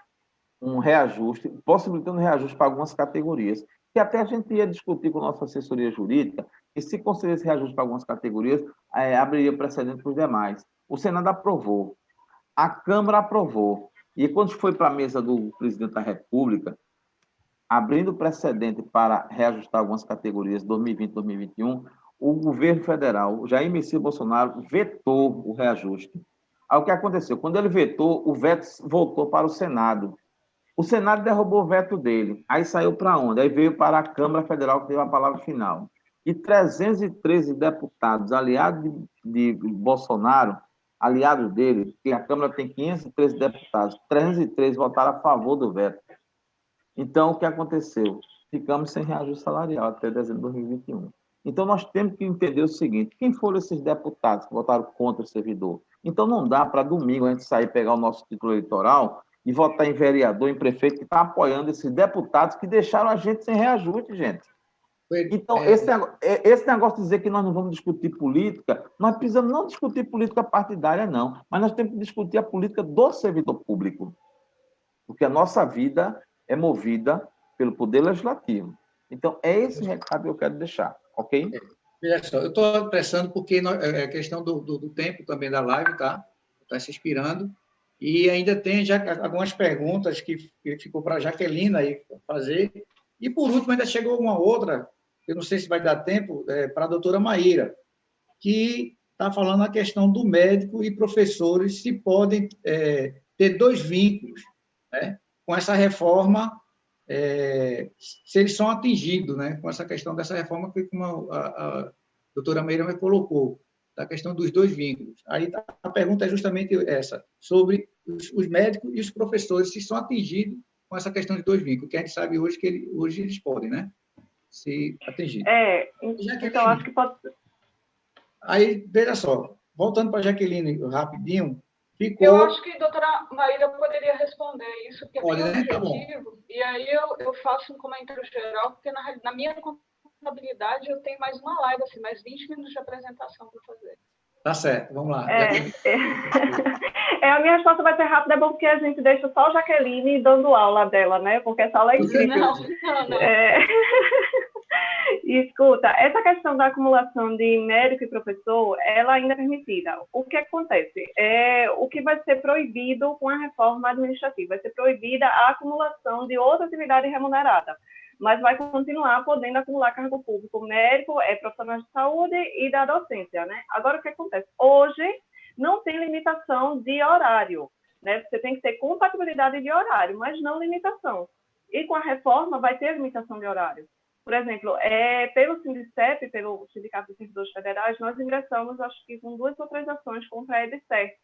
E: um reajuste, possibilitando reajuste para algumas categorias, que até a gente ia discutir com a nossa assessoria jurídica, e se concedesse reajuste para algumas categorias, abriria precedente para os demais. O Senado aprovou, a Câmara aprovou, e quando foi para a mesa do presidente da República, abrindo precedente para reajustar algumas categorias 2020 e 2021, o governo federal, o Jair Messias Bolsonaro, vetou o reajuste. Aí o que aconteceu? Quando ele vetou, o veto voltou para o Senado. O Senado derrubou o veto dele. Aí saiu para onde? Aí veio para a Câmara Federal, que teve a palavra final. E 313 deputados aliados de Bolsonaro, aliados dele, que a Câmara tem 513 deputados, 313 votaram a favor do veto. Então, o que aconteceu? Ficamos sem reajuste salarial até dezembro de 2021. Então, nós temos que entender o seguinte, quem foram esses deputados que votaram contra o servidor? Então, não dá para domingo a gente sair, pegar o nosso título eleitoral e votar em vereador, em prefeito, que está apoiando esses deputados que deixaram a gente sem reajuste, gente. Então, esse negócio de dizer que nós não vamos discutir política, nós precisamos não discutir política partidária, não, mas nós temos que discutir a política do servidor público, porque a nossa vida é movida pelo Poder Legislativo. Então, é esse recado que eu quero deixar, ok?
C: Veja só, eu estou apressando porque é questão do tempo também da live, tá? Está se inspirando. E ainda tem já algumas perguntas que ficou para a Jaqueline aí fazer. E, por último, ainda chegou uma outra, eu não sei se vai dar tempo, para a doutora Maíra, que está falando a questão do médico e professores, se podem ter dois vínculos, né? Com essa reforma, se eles são atingidos, né? Com essa questão dessa reforma que como a doutora Maíra me colocou, da questão dos dois vínculos. Aí a pergunta é justamente essa, sobre os médicos e os professores, se são atingidos com essa questão de dois vínculos, que a gente sabe hoje que hoje eles podem, né? Se atingir.
B: Então acho que pode...
C: Aí, veja só, voltando para a Jaqueline rapidinho, ficou...
D: Eu acho que a doutora Maíra poderia responder isso, porque é bem
C: Olha, né? Tá bom.
D: objetivo, e aí eu faço um comentário geral, porque na minha contabilidade eu tenho mais uma live, assim, mais 20 minutos de apresentação para fazer.
C: Tá certo, vamos lá.
B: A minha resposta vai ser rápida, é bom porque a gente deixa só a Jaqueline dando aula dela, né? Porque essa aula é incrível.
D: Não.
B: Escuta, essa questão da acumulação de médico e professor, ela ainda é permitida. O que acontece? O que vai ser proibido com a reforma administrativa? Vai ser proibida a acumulação de outra atividade remunerada, mas vai continuar podendo acumular cargo público médico, profissionais de saúde e da docência, né? Agora, o que acontece? Hoje, não tem limitação de horário, né? Você tem que ter compatibilidade de horário, mas não limitação. E com a reforma, vai ter limitação de horário. Por exemplo, pelo Sindicep, pelo Sindicato dos Servidores Federais, nós ingressamos, acho que com 2 ou 3 ações contra a EBSER,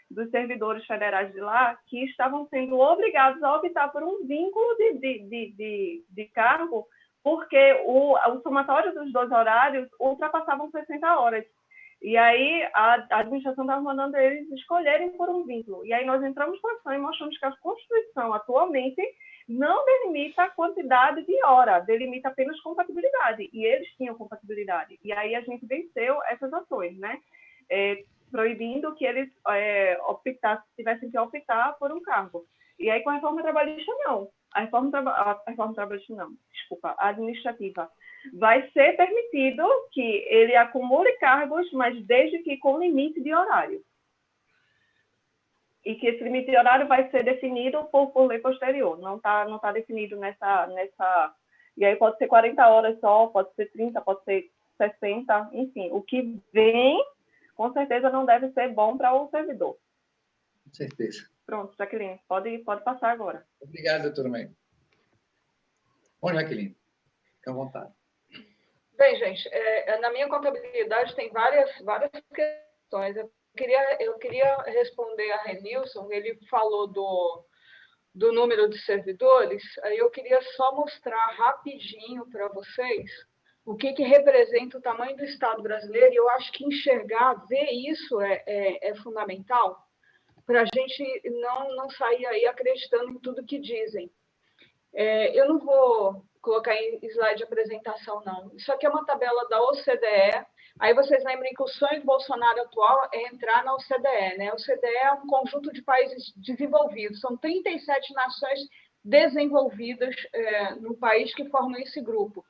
B: dos servidores federais de lá, que estavam sendo obrigados a optar por um vínculo de cargo, porque o somatório dos 2 horários ultrapassavam 60 horas. E aí a administração estava mandando eles escolherem por um vínculo. E aí nós entramos com a ação e mostramos que a Constituição atualmente não delimita a quantidade de hora, delimita apenas compatibilidade. E eles tinham compatibilidade. E aí a gente venceu essas ações, né? Proibindo que eles tivessem que optar por um cargo. E aí, com a reforma trabalhista, não. A reforma trabalhista, não. Desculpa, a administrativa. Vai ser permitido que ele acumule cargos, mas desde que com limite de horário. E que esse limite de horário vai ser definido por lei posterior. Não tá definido nessa... E aí pode ser 40 horas só, pode ser 30, pode ser 60, enfim. O que vem... com certeza não deve ser bom para o servidor.
C: Com certeza.
B: Pronto, Jaqueline, pode passar agora.
C: Obrigado, doutora Maíra. Bom, Jaqueline, fica à vontade.
D: Bem, gente, na minha contabilidade tem várias questões. Eu queria responder a Renilson, ele falou do número de servidores, aí eu queria só mostrar rapidinho para vocês o que representa o tamanho do Estado brasileiro, e eu acho que ver isso é fundamental para a gente não sair aí acreditando em tudo que dizem. Eu não vou colocar em slide de apresentação, não. Isso aqui é uma tabela da OCDE. Aí vocês lembrem que o sonho do Bolsonaro atual é entrar na OCDE, né? A OCDE é um conjunto de países desenvolvidos. São 37 nações desenvolvidas no país que formam esse grupo.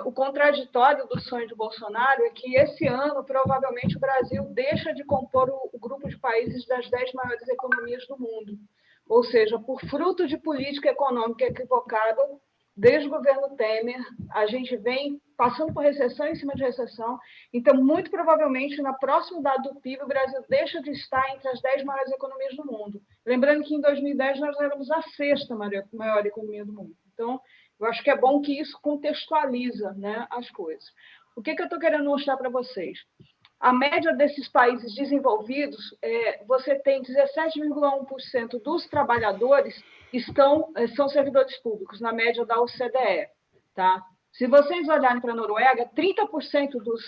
D: O contraditório do sonho de Bolsonaro é que esse ano, provavelmente, o Brasil deixa de compor o grupo de países das 10 maiores economias do mundo. Ou seja, por fruto de política econômica equivocada, desde o governo Temer, a gente vem passando por recessão em cima de recessão. Então, muito provavelmente, no próximo dado do PIB, o Brasil deixa de estar entre as 10 maiores economias do mundo. Lembrando que, em 2010, nós éramos a 6ª maior economia do mundo. Então, eu acho que é bom que isso contextualiza, né, as coisas. O que eu estou querendo mostrar para vocês? A média desses países desenvolvidos, você tem 17,1% dos trabalhadores são servidores públicos, na média da OCDE. Tá? Se vocês olharem para a Noruega, 30% dos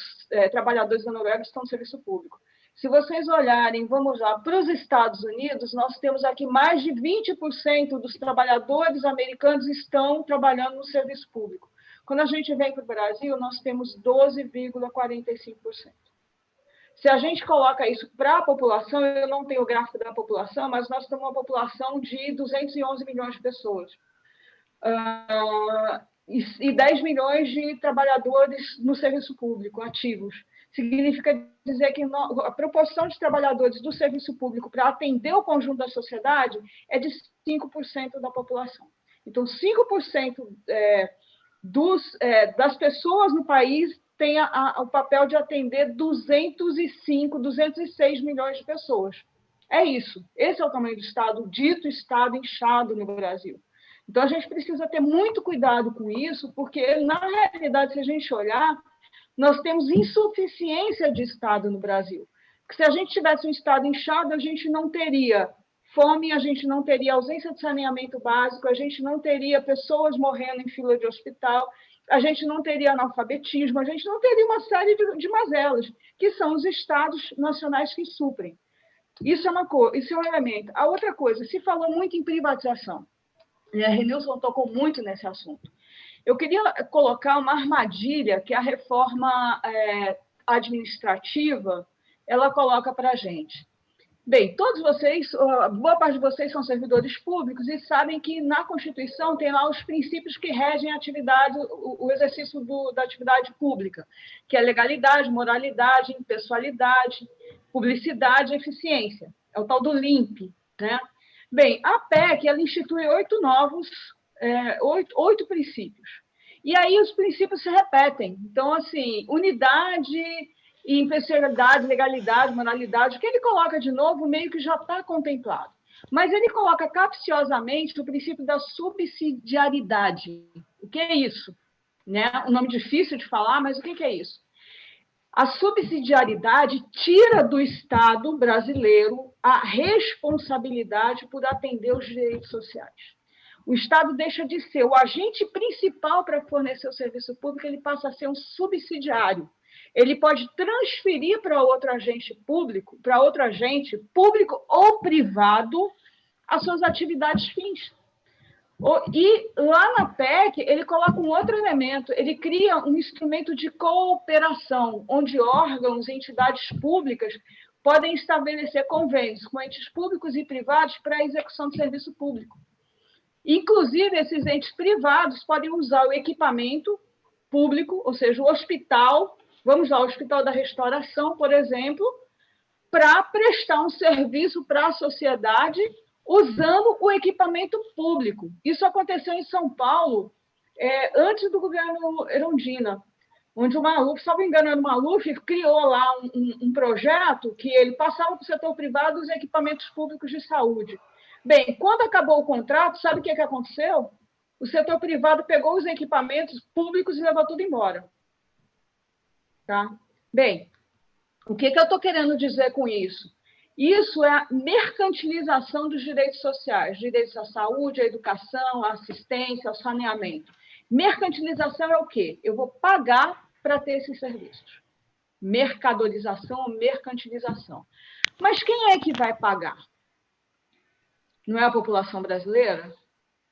D: trabalhadores da Noruega estão no serviço público. Se vocês olharem, vamos lá, para os Estados Unidos, nós temos aqui mais de 20% dos trabalhadores americanos estão trabalhando no serviço público. Quando a gente vem para o Brasil, nós temos 12,45%. Se a gente coloca isso para a população, eu não tenho o gráfico da população, mas nós temos uma população de 211 milhões de pessoas. E 10 milhões de trabalhadores no serviço público, ativos. Significa dizer que a proporção de trabalhadores do serviço público para atender o conjunto da sociedade é de 5% da população. Então, 5% das pessoas no país tem o papel de atender 206 milhões de pessoas. É isso. Esse é o tamanho do Estado, dito Estado inchado no Brasil. Então, a gente precisa ter muito cuidado com isso, porque, na realidade, se a gente olhar, nós temos insuficiência de Estado no Brasil. Porque se a gente tivesse um Estado inchado, a gente não teria fome, a gente não teria ausência de saneamento básico, a gente não teria pessoas morrendo em fila de hospital. a gente não teria analfabetismo, a gente não teria uma série de mazelas, que são os estados nacionais que suprem. Isso é um elemento. A outra coisa, se falou muito em privatização, e a Renilson tocou muito nesse assunto. Eu queria colocar uma armadilha que a reforma administrativa ela coloca para a gente. Bem, todos vocês, boa parte de vocês são servidores públicos e sabem que na Constituição tem lá os princípios que regem a atividade, o exercício da atividade pública, que é legalidade, moralidade, impessoalidade, publicidade e eficiência. É o tal do LIMP, né? Bem, a PEC ela institui 8 princípios. E aí os princípios se repetem. Então, assim, unidade e impessoalidade, legalidade, moralidade, o que ele coloca de novo meio que já está contemplado. Mas ele coloca capciosamente o princípio da subsidiariedade. O que é isso? Né? Um nome difícil de falar, mas o que é isso? A subsidiariedade tira do Estado brasileiro a responsabilidade por atender os direitos sociais. O Estado deixa de ser o agente principal para fornecer o serviço público, ele passa a ser um subsidiário. Ele pode transferir para outro agente público ou privado, as suas atividades fins. E lá na PEC, ele coloca um outro elemento, ele cria um instrumento de cooperação, onde órgãos e entidades públicas podem estabelecer convênios com entes públicos e privados para a execução do serviço público. Inclusive, esses entes privados podem usar o equipamento público, ou seja, o hospital, vamos lá, o Hospital da Restauração, por exemplo, para prestar um serviço para a sociedade usando o equipamento público. Isso aconteceu em São Paulo antes do governo Erundina, onde o Maluf, salvo engano, era o Maluf, criou lá um projeto que ele passava para o setor privado os equipamentos públicos de saúde. Bem, quando acabou o contrato, sabe o que aconteceu? O setor privado pegou os equipamentos públicos e levou tudo embora. Tá? Bem, o que eu estou querendo dizer com isso? Isso é a mercantilização dos direitos sociais, direitos à saúde, à educação, à assistência, ao saneamento. Mercantilização é o quê? Eu vou pagar para ter esses serviços. Mercadorização ou mercantilização. Mas quem é que vai pagar? Não é a população brasileira?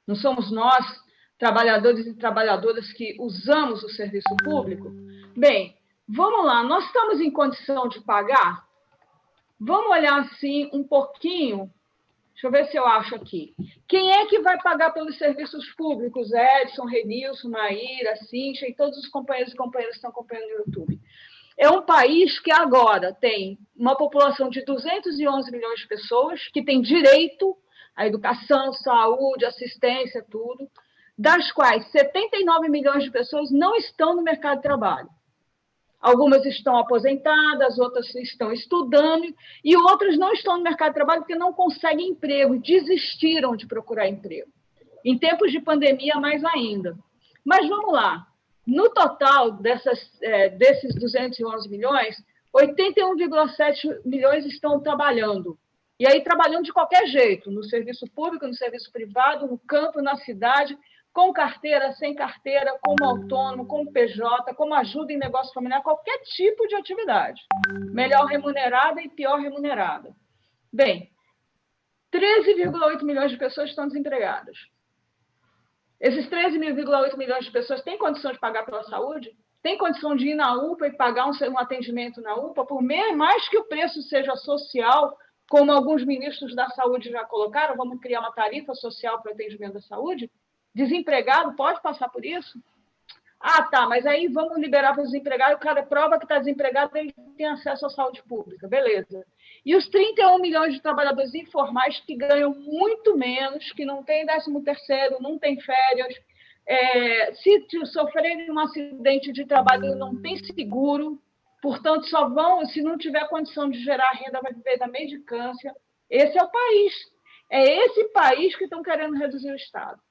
D: Não somos nós, trabalhadores e trabalhadoras, que usamos o serviço público? Bem, vamos lá, nós estamos em condição de pagar? Vamos olhar assim um pouquinho. Deixa eu ver se eu acho aqui. Quem é que vai pagar pelos serviços públicos? Edson, Renilson, Maíra, Cíntia e todos os companheiros e companheiras que estão acompanhando no YouTube. É um país que agora tem uma população de 211 milhões de pessoas que tem direito à educação, saúde, assistência, tudo, das quais 79 milhões de pessoas não estão no mercado de trabalho. Algumas estão aposentadas, outras estão estudando, e outras não estão no mercado de trabalho porque não conseguem emprego, desistiram de procurar emprego. Em tempos de pandemia, mais ainda. Mas vamos lá. No total desses 211 milhões, 81,7 milhões estão trabalhando. E aí trabalhando de qualquer jeito, no serviço público, no serviço privado, no campo, na cidade, com carteira, sem carteira, como autônomo, como PJ, como ajuda em negócio familiar, qualquer tipo de atividade. Melhor remunerada e pior remunerada. Bem, 13,8 milhões de pessoas estão desempregadas. Esses 13,8 milhões de pessoas têm condição de pagar pela saúde? Tem condição de ir na UPA e pagar um atendimento na UPA por mês, mais que o preço seja social, como alguns ministros da saúde já colocaram, vamos criar uma tarifa social para o atendimento da saúde? Desempregado pode passar por isso? Ah, tá, mas aí vamos liberar para o desempregado, o cara prova que está desempregado, ele tem acesso à saúde pública, beleza. E os 31 milhões de trabalhadores informais que ganham muito menos, que não têm 13º, não têm férias, se sofrerem um acidente de trabalho, não tem seguro, portanto, só vão, se não tiver condição de gerar renda, vai viver da mendicância. Esse é o país. É esse país que estão querendo reduzir o Estado.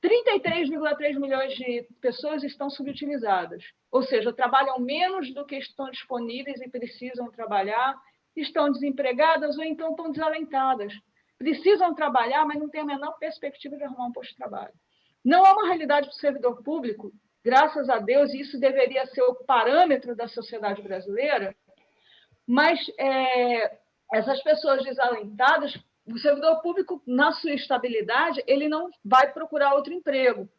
D: 33,3 milhões de pessoas estão subutilizadas, ou seja, trabalham menos do que estão disponíveis e precisam trabalhar, estão desempregadas ou então estão desalentadas. Precisam trabalhar, mas não têm a menor perspectiva de arrumar um posto de trabalho. Não é uma realidade para o servidor público graças a Deus, isso deveria ser o parâmetro da sociedade brasileira, mas essas pessoas desalentadas, o servidor público, na sua estabilidade, ele não vai procurar outro emprego,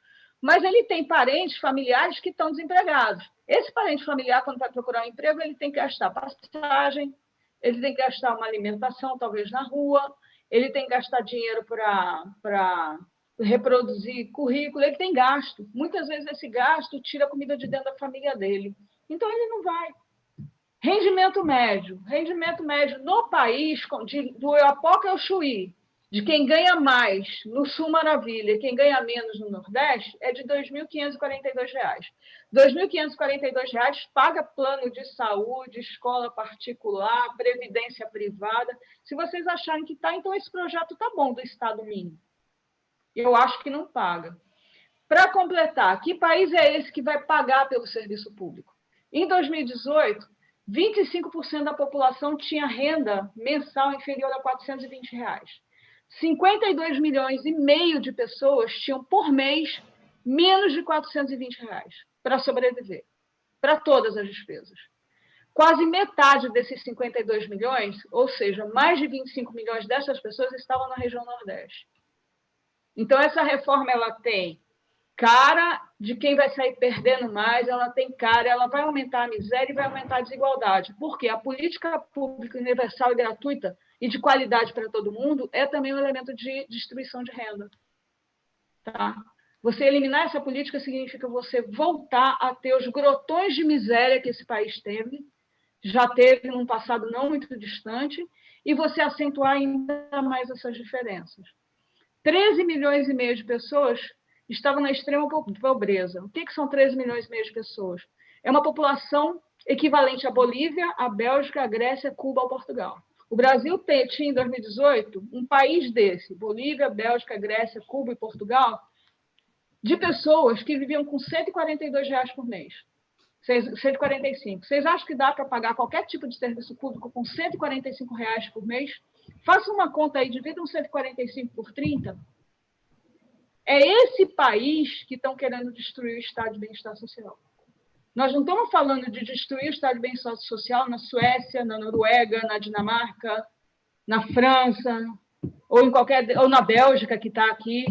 D: mas ele tem parentes, familiares que estão desempregados. Esse parente familiar, quando vai procurar um emprego, ele tem que gastar passagem, ele tem que gastar uma alimentação, talvez na rua, ele tem que gastar dinheiro para reproduzir currículo, ele tem gasto. Muitas vezes esse gasto tira a comida de dentro da família dele. Então, ele não vai. Rendimento médio no país, do Oiapoque ao Chuí, de quem ganha mais no Sul Maravilha e quem ganha menos no Nordeste, é de R$ 2.542. R$ 2.542 paga plano de saúde, escola particular, previdência privada. Se vocês acharem que está, então esse projeto está bom do Estado mínimo. Eu acho que não paga. Para completar, que país é esse que vai pagar pelo serviço público? Em 2018, 25% da população tinha renda mensal inferior a R$ 420. 52 milhões e meio de pessoas tinham, por mês, menos de R$ 420 para sobreviver, para todas as despesas. Quase metade desses 52 milhões, ou seja, mais de 25 milhões dessas pessoas estavam na região Nordeste. Então, essa reforma ela tem cara de quem vai sair perdendo mais, ela tem cara, ela vai aumentar a miséria e vai aumentar a desigualdade. Porque a política pública universal e gratuita e de qualidade para todo mundo é também um elemento de distribuição de renda. Tá? Você eliminar essa política significa você voltar a ter os grotões de miséria que esse país teve, já teve num passado não muito distante, e você acentuar ainda mais essas diferenças. 13 milhões e meio de pessoas estavam na extrema pobreza. O que são 13 milhões e meio de pessoas? É uma população equivalente à Bolívia, à Bélgica, à Grécia, Cuba, ao Portugal. O Brasil tinha, em 2018, um país desse, Bolívia, Bélgica, Grécia, Cuba e Portugal, de pessoas que viviam com R$ 142 por mês. 145. Vocês acham que dá para pagar qualquer tipo de serviço público com R$ 145 por mês? Faça uma conta aí, dividam 145 por 30. É esse país que estão querendo destruir o Estado de Bem-Estar Social. Nós não estamos falando de destruir o Estado de Bem-Estar Social na Suécia, na Noruega, na Dinamarca, na França, ou na Bélgica, que está aqui,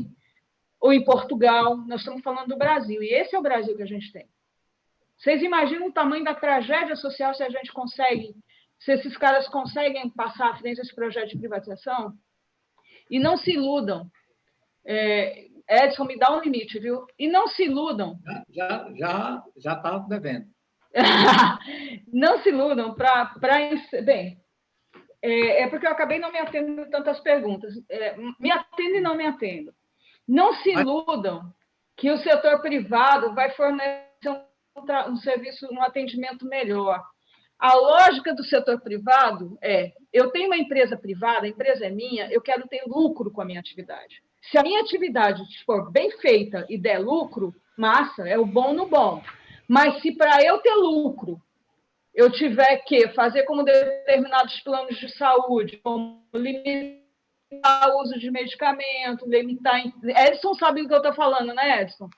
D: ou em Portugal. Nós estamos falando do Brasil, e esse é o Brasil que a gente tem. Vocês imaginam o tamanho da tragédia social se esses caras conseguem passar à frente desse projeto de privatização? E não se iludam. Edson, me dá um limite, viu? E não se iludam.
C: Já está devendo.
D: Não se iludam Bem, é porque eu acabei não me atendendo tantas perguntas. Me atendo e não me atendo. Não se iludam que o setor privado vai fornecer um serviço, um atendimento melhor. A lógica do setor privado eu tenho uma empresa privada, a empresa é minha, eu quero ter lucro com a minha atividade. Se a minha atividade for bem feita e der lucro, massa, é o bom no bom. Mas se para eu ter lucro, eu tiver que fazer como determinados planos de saúde, como limitar o uso de medicamento, limitar... Edson sabe do que eu estou falando, né, Edson?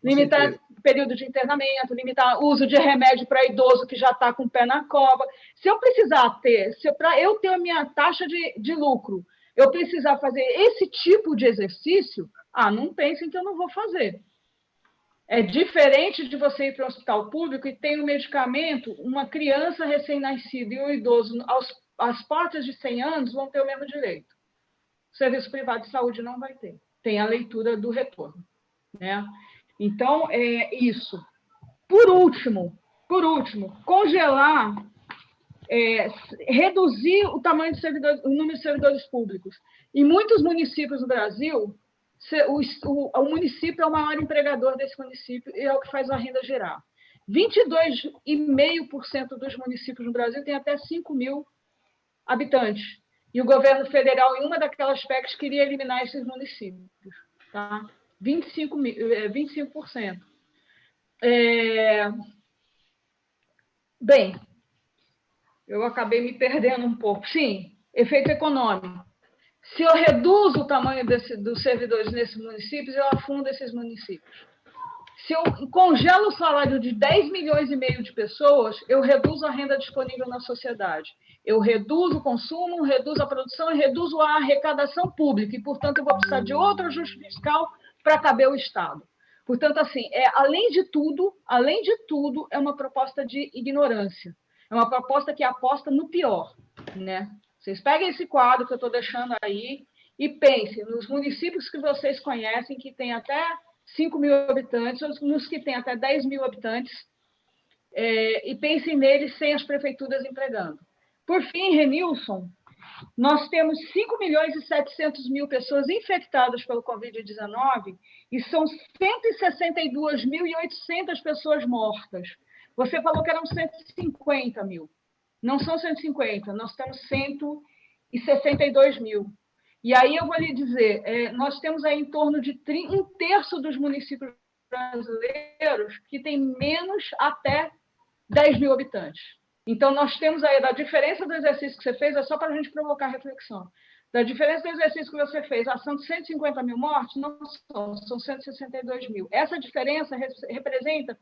D: Limitar período de internamento, limitar o uso de remédio para idoso que já está com o pé na cova. Se eu precisar para eu ter a minha taxa de lucro, eu precisar fazer esse tipo de exercício, não pensem que eu não vou fazer. É diferente de você ir para um hospital público e tem um medicamento, uma criança recém-nascida e um idoso às portas de 100 anos vão ter o mesmo direito. O serviço privado de saúde não vai ter. Tem a leitura do retorno, né? Então, é isso. Por último, congelar, reduzir o tamanho o número de servidores públicos. Em muitos municípios do Brasil, o município é o maior empregador desse município e é o que faz a renda girar. 22,5% dos municípios no Brasil tem até 5 mil habitantes. E o governo federal, em uma daquelas PECs, queria eliminar esses municípios. Tá? 25%. Bem, eu acabei me perdendo um pouco. Sim, efeito econômico. Se eu reduzo o tamanho dos servidores nesses municípios, eu afundo esses municípios. Se eu congelo o salário de 10 milhões e meio de pessoas, eu reduzo a renda disponível na sociedade. Eu reduzo o consumo, reduzo a produção e reduzo a arrecadação pública. E, portanto, eu vou precisar de outro ajuste fiscal para caber o Estado. Portanto, assim, além de tudo, é uma proposta de ignorância. É uma proposta que aposta no pior, né? Vocês peguem esse quadro que eu estou deixando aí e pensem nos municípios que vocês conhecem, que tem até 5 mil habitantes, ou nos que têm até 10 mil habitantes, e pensem neles sem as prefeituras empregando. Por fim, Renilson, nós temos 5 milhões e 700 mil pessoas infectadas pelo Covid-19 e são 162.800 pessoas mortas. Você falou que eram 150 mil. Não são 150, nós temos 162 mil. E aí eu vou lhe dizer, nós temos aí em torno de um terço dos municípios brasileiros que tem menos até 10 mil habitantes. Então, nós temos aí, da diferença do exercício que você fez, é só para a gente provocar reflexão. Da diferença do exercício que você fez, são 150 mil mortes? Não são 162 mil. Essa diferença representa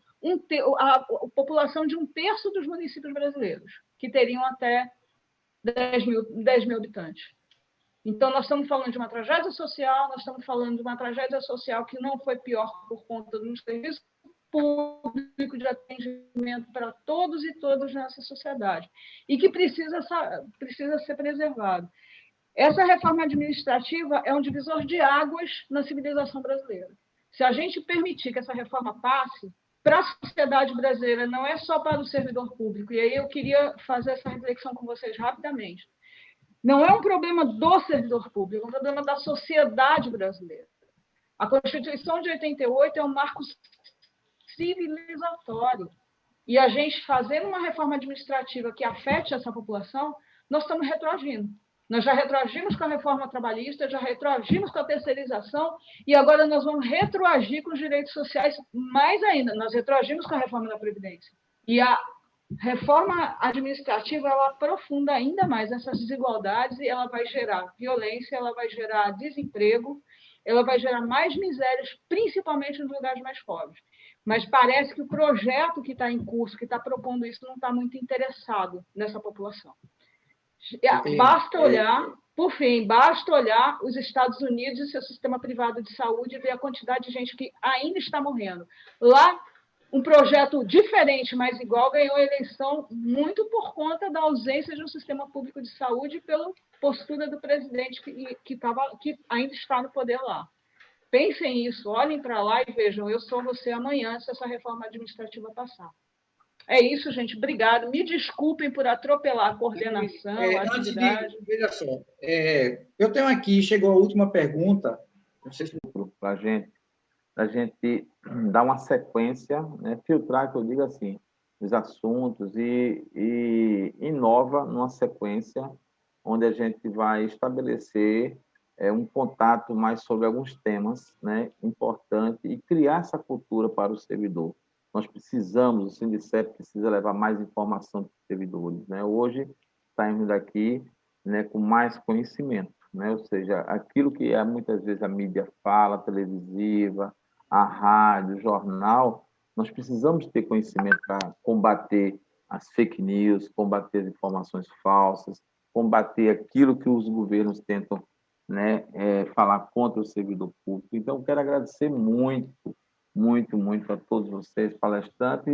D: a população de um terço dos municípios brasileiros, que teriam até 10 mil habitantes. Então, nós estamos falando de uma tragédia social, que não foi pior por conta de um serviço público de atendimento para todos e todas nessa sociedade, e que precisa ser preservado. Essa reforma administrativa é um divisor de águas na civilização brasileira. Se a gente permitir que essa reforma passe, para a sociedade brasileira, não é só para o servidor público, e aí eu queria fazer essa reflexão com vocês rapidamente. Não é um problema do servidor público, é um problema da sociedade brasileira. A Constituição de 88 é um marco civilizatório. E a gente fazendo uma reforma administrativa que afete essa população, nós estamos retroagindo. Nós já retroagimos com a reforma trabalhista, já retroagimos com a terceirização, e agora nós vamos retroagir com os direitos sociais mais ainda. Nós retroagimos com a reforma da Previdência. E a reforma administrativa, ela aprofunda ainda mais essas desigualdades e ela vai gerar violência, ela vai gerar desemprego, ela vai gerar mais misérias, principalmente nos lugares mais pobres. Mas parece que o projeto que está em curso, que está propondo isso, não está muito interessado nessa população. Basta olhar, por fim, basta olhar os Estados Unidos e seu sistema privado de saúde e ver a quantidade de gente que ainda está morrendo. Lá, um projeto diferente, mas igual, ganhou a eleição muito por conta da ausência de um sistema público de saúde e pela postura do presidente que ainda está no poder lá. Pensem nisso, olhem para lá e vejam, eu sou você amanhã se essa reforma administrativa passar. É isso, gente. Obrigado. Me desculpem por atropelar a coordenação, a atividade.
C: Veja só, eu tenho aqui, chegou a última pergunta, não sei se
E: para a gente dar uma sequência, né, filtrar, que eu digo assim, os assuntos e inova numa sequência onde a gente vai estabelecer um contato mais sobre alguns temas, né, importantes e criar essa cultura para o servidor. Nós precisamos, o Sindicep precisa levar mais informação para os servidores, né? Hoje, saímos daqui, né, com mais conhecimento, né? Ou seja, aquilo que muitas vezes a mídia fala, televisiva, a rádio, o jornal, nós precisamos ter conhecimento para combater as fake news, combater as informações falsas, combater aquilo que os governos tentam, né, falar contra o servidor público. Então, eu quero agradecer muito a todos vocês, palestrantes,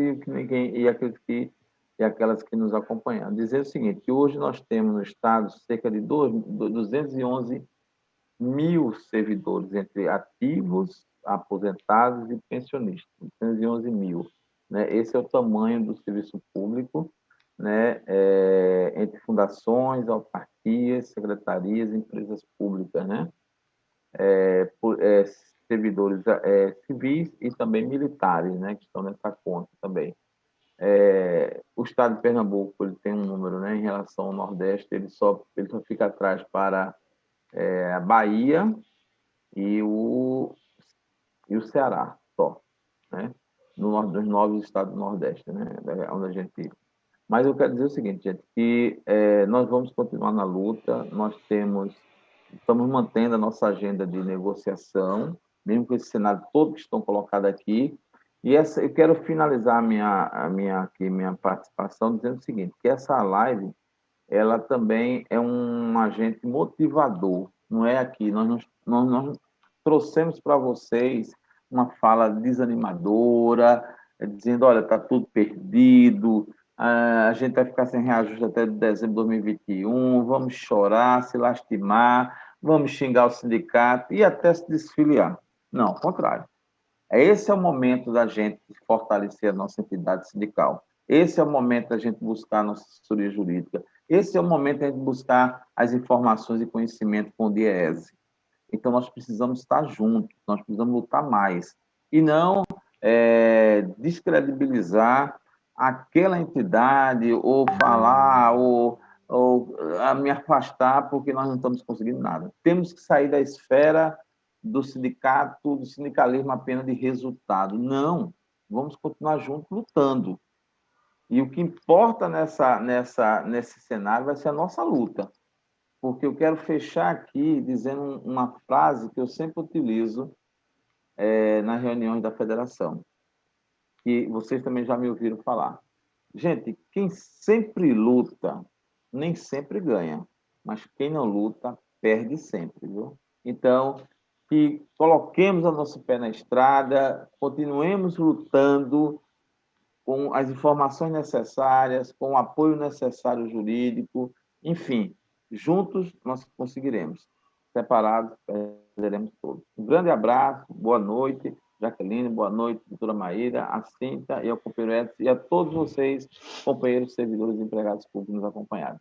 E: e aquelas que nos acompanharam. Dizer o seguinte, que hoje nós temos no Estado cerca de 211 mil servidores, entre ativos, aposentados e pensionistas, 211 mil. Né? Esse é o tamanho do serviço público, né? Entre fundações, autarquias, secretarias, empresas públicas, né? Servidores civis e também militares, né, que estão nessa conta também. O Estado de Pernambuco ele tem um número, né, em relação ao Nordeste, ele só fica atrás para a Bahia e o Ceará, só, né, dos 9 estados do Nordeste, né, onde a gente... Mas eu quero dizer o seguinte, gente, que nós vamos continuar na luta, estamos mantendo a nossa agenda de negociação, mesmo com esse cenário todo que estão colocados aqui, E eu quero finalizar minha participação dizendo o seguinte, que essa live, ela também é um agente motivador, não é aqui, nós trouxemos para vocês uma fala desanimadora, dizendo, olha, está tudo perdido, a gente vai ficar sem reajuste até dezembro de 2021, vamos chorar, se lastimar, vamos xingar o sindicato e até se desfiliar. Não, ao contrário. Esse é o momento da gente fortalecer a nossa entidade sindical. Esse é o momento da gente buscar a nossa assessoria jurídica. Esse é o momento da gente buscar as informações e conhecimento com o DIEESE. Então, nós precisamos estar juntos, nós precisamos lutar mais. E não descredibilizar aquela entidade, ou falar, ou me afastar, porque nós não estamos conseguindo nada. Temos que sair da esfera do sindicato, do sindicalismo apenas de resultado. Não, vamos continuar juntos lutando. E o que importa nesse cenário vai ser a nossa luta. Porque eu quero fechar aqui dizendo uma frase que eu sempre utilizo nas reuniões da federação, que vocês também já me ouviram falar. Gente, quem sempre luta, nem sempre ganha, mas quem não luta, perde sempre, viu? Então, que coloquemos o nosso pé na estrada, continuemos lutando com as informações necessárias, com o apoio necessário jurídico, enfim, juntos nós conseguiremos. Separados, perderemos todos. Um grande abraço, boa noite, Jaqueline, boa noite, doutora Maíra, a Cíntia e ao companheiro Edson, e a todos vocês, companheiros, servidores e empregados públicos que nos acompanharam.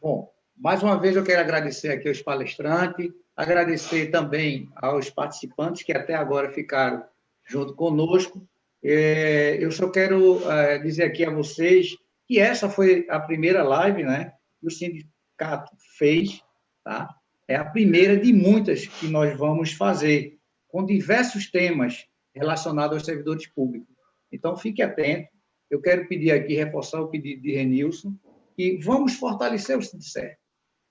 C: Bom, mais uma vez eu quero agradecer aqui aos palestrantes, agradecer também aos participantes que até agora ficaram junto conosco. Eu só quero dizer aqui a vocês que essa foi a primeira live, né, que o sindicato fez, tá? É a primeira de muitas que nós vamos fazer, com diversos temas relacionados aos servidores públicos. Então, fique atento. Eu quero pedir aqui, reforçar o pedido de Renilson, que vamos fortalecer o Sindicerp,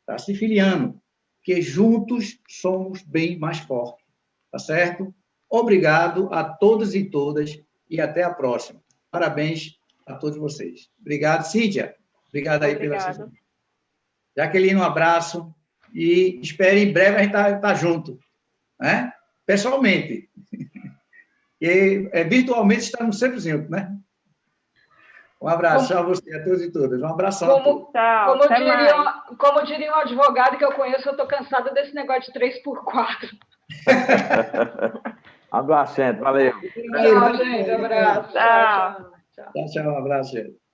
C: tá? Se filiando, que juntos somos bem mais fortes, tá certo? Obrigado a todos e todas e até a próxima. Parabéns a todos vocês. Obrigado, Cíntia. Obrigado aí pela sessão. Jaqueline, um abraço e espero em breve a gente tá junto, né? Pessoalmente. E virtualmente estamos sempre juntos, né? Um abraço a você, a todos e todas. Um abração a todos.
D: Como diria um advogado que eu conheço, eu estou cansada desse negócio de 3x4.
E: Um abraço, gente. Valeu.
D: Tchau, gente. Um abraço.
B: Tchau.
C: Tchau, um abraço, gente.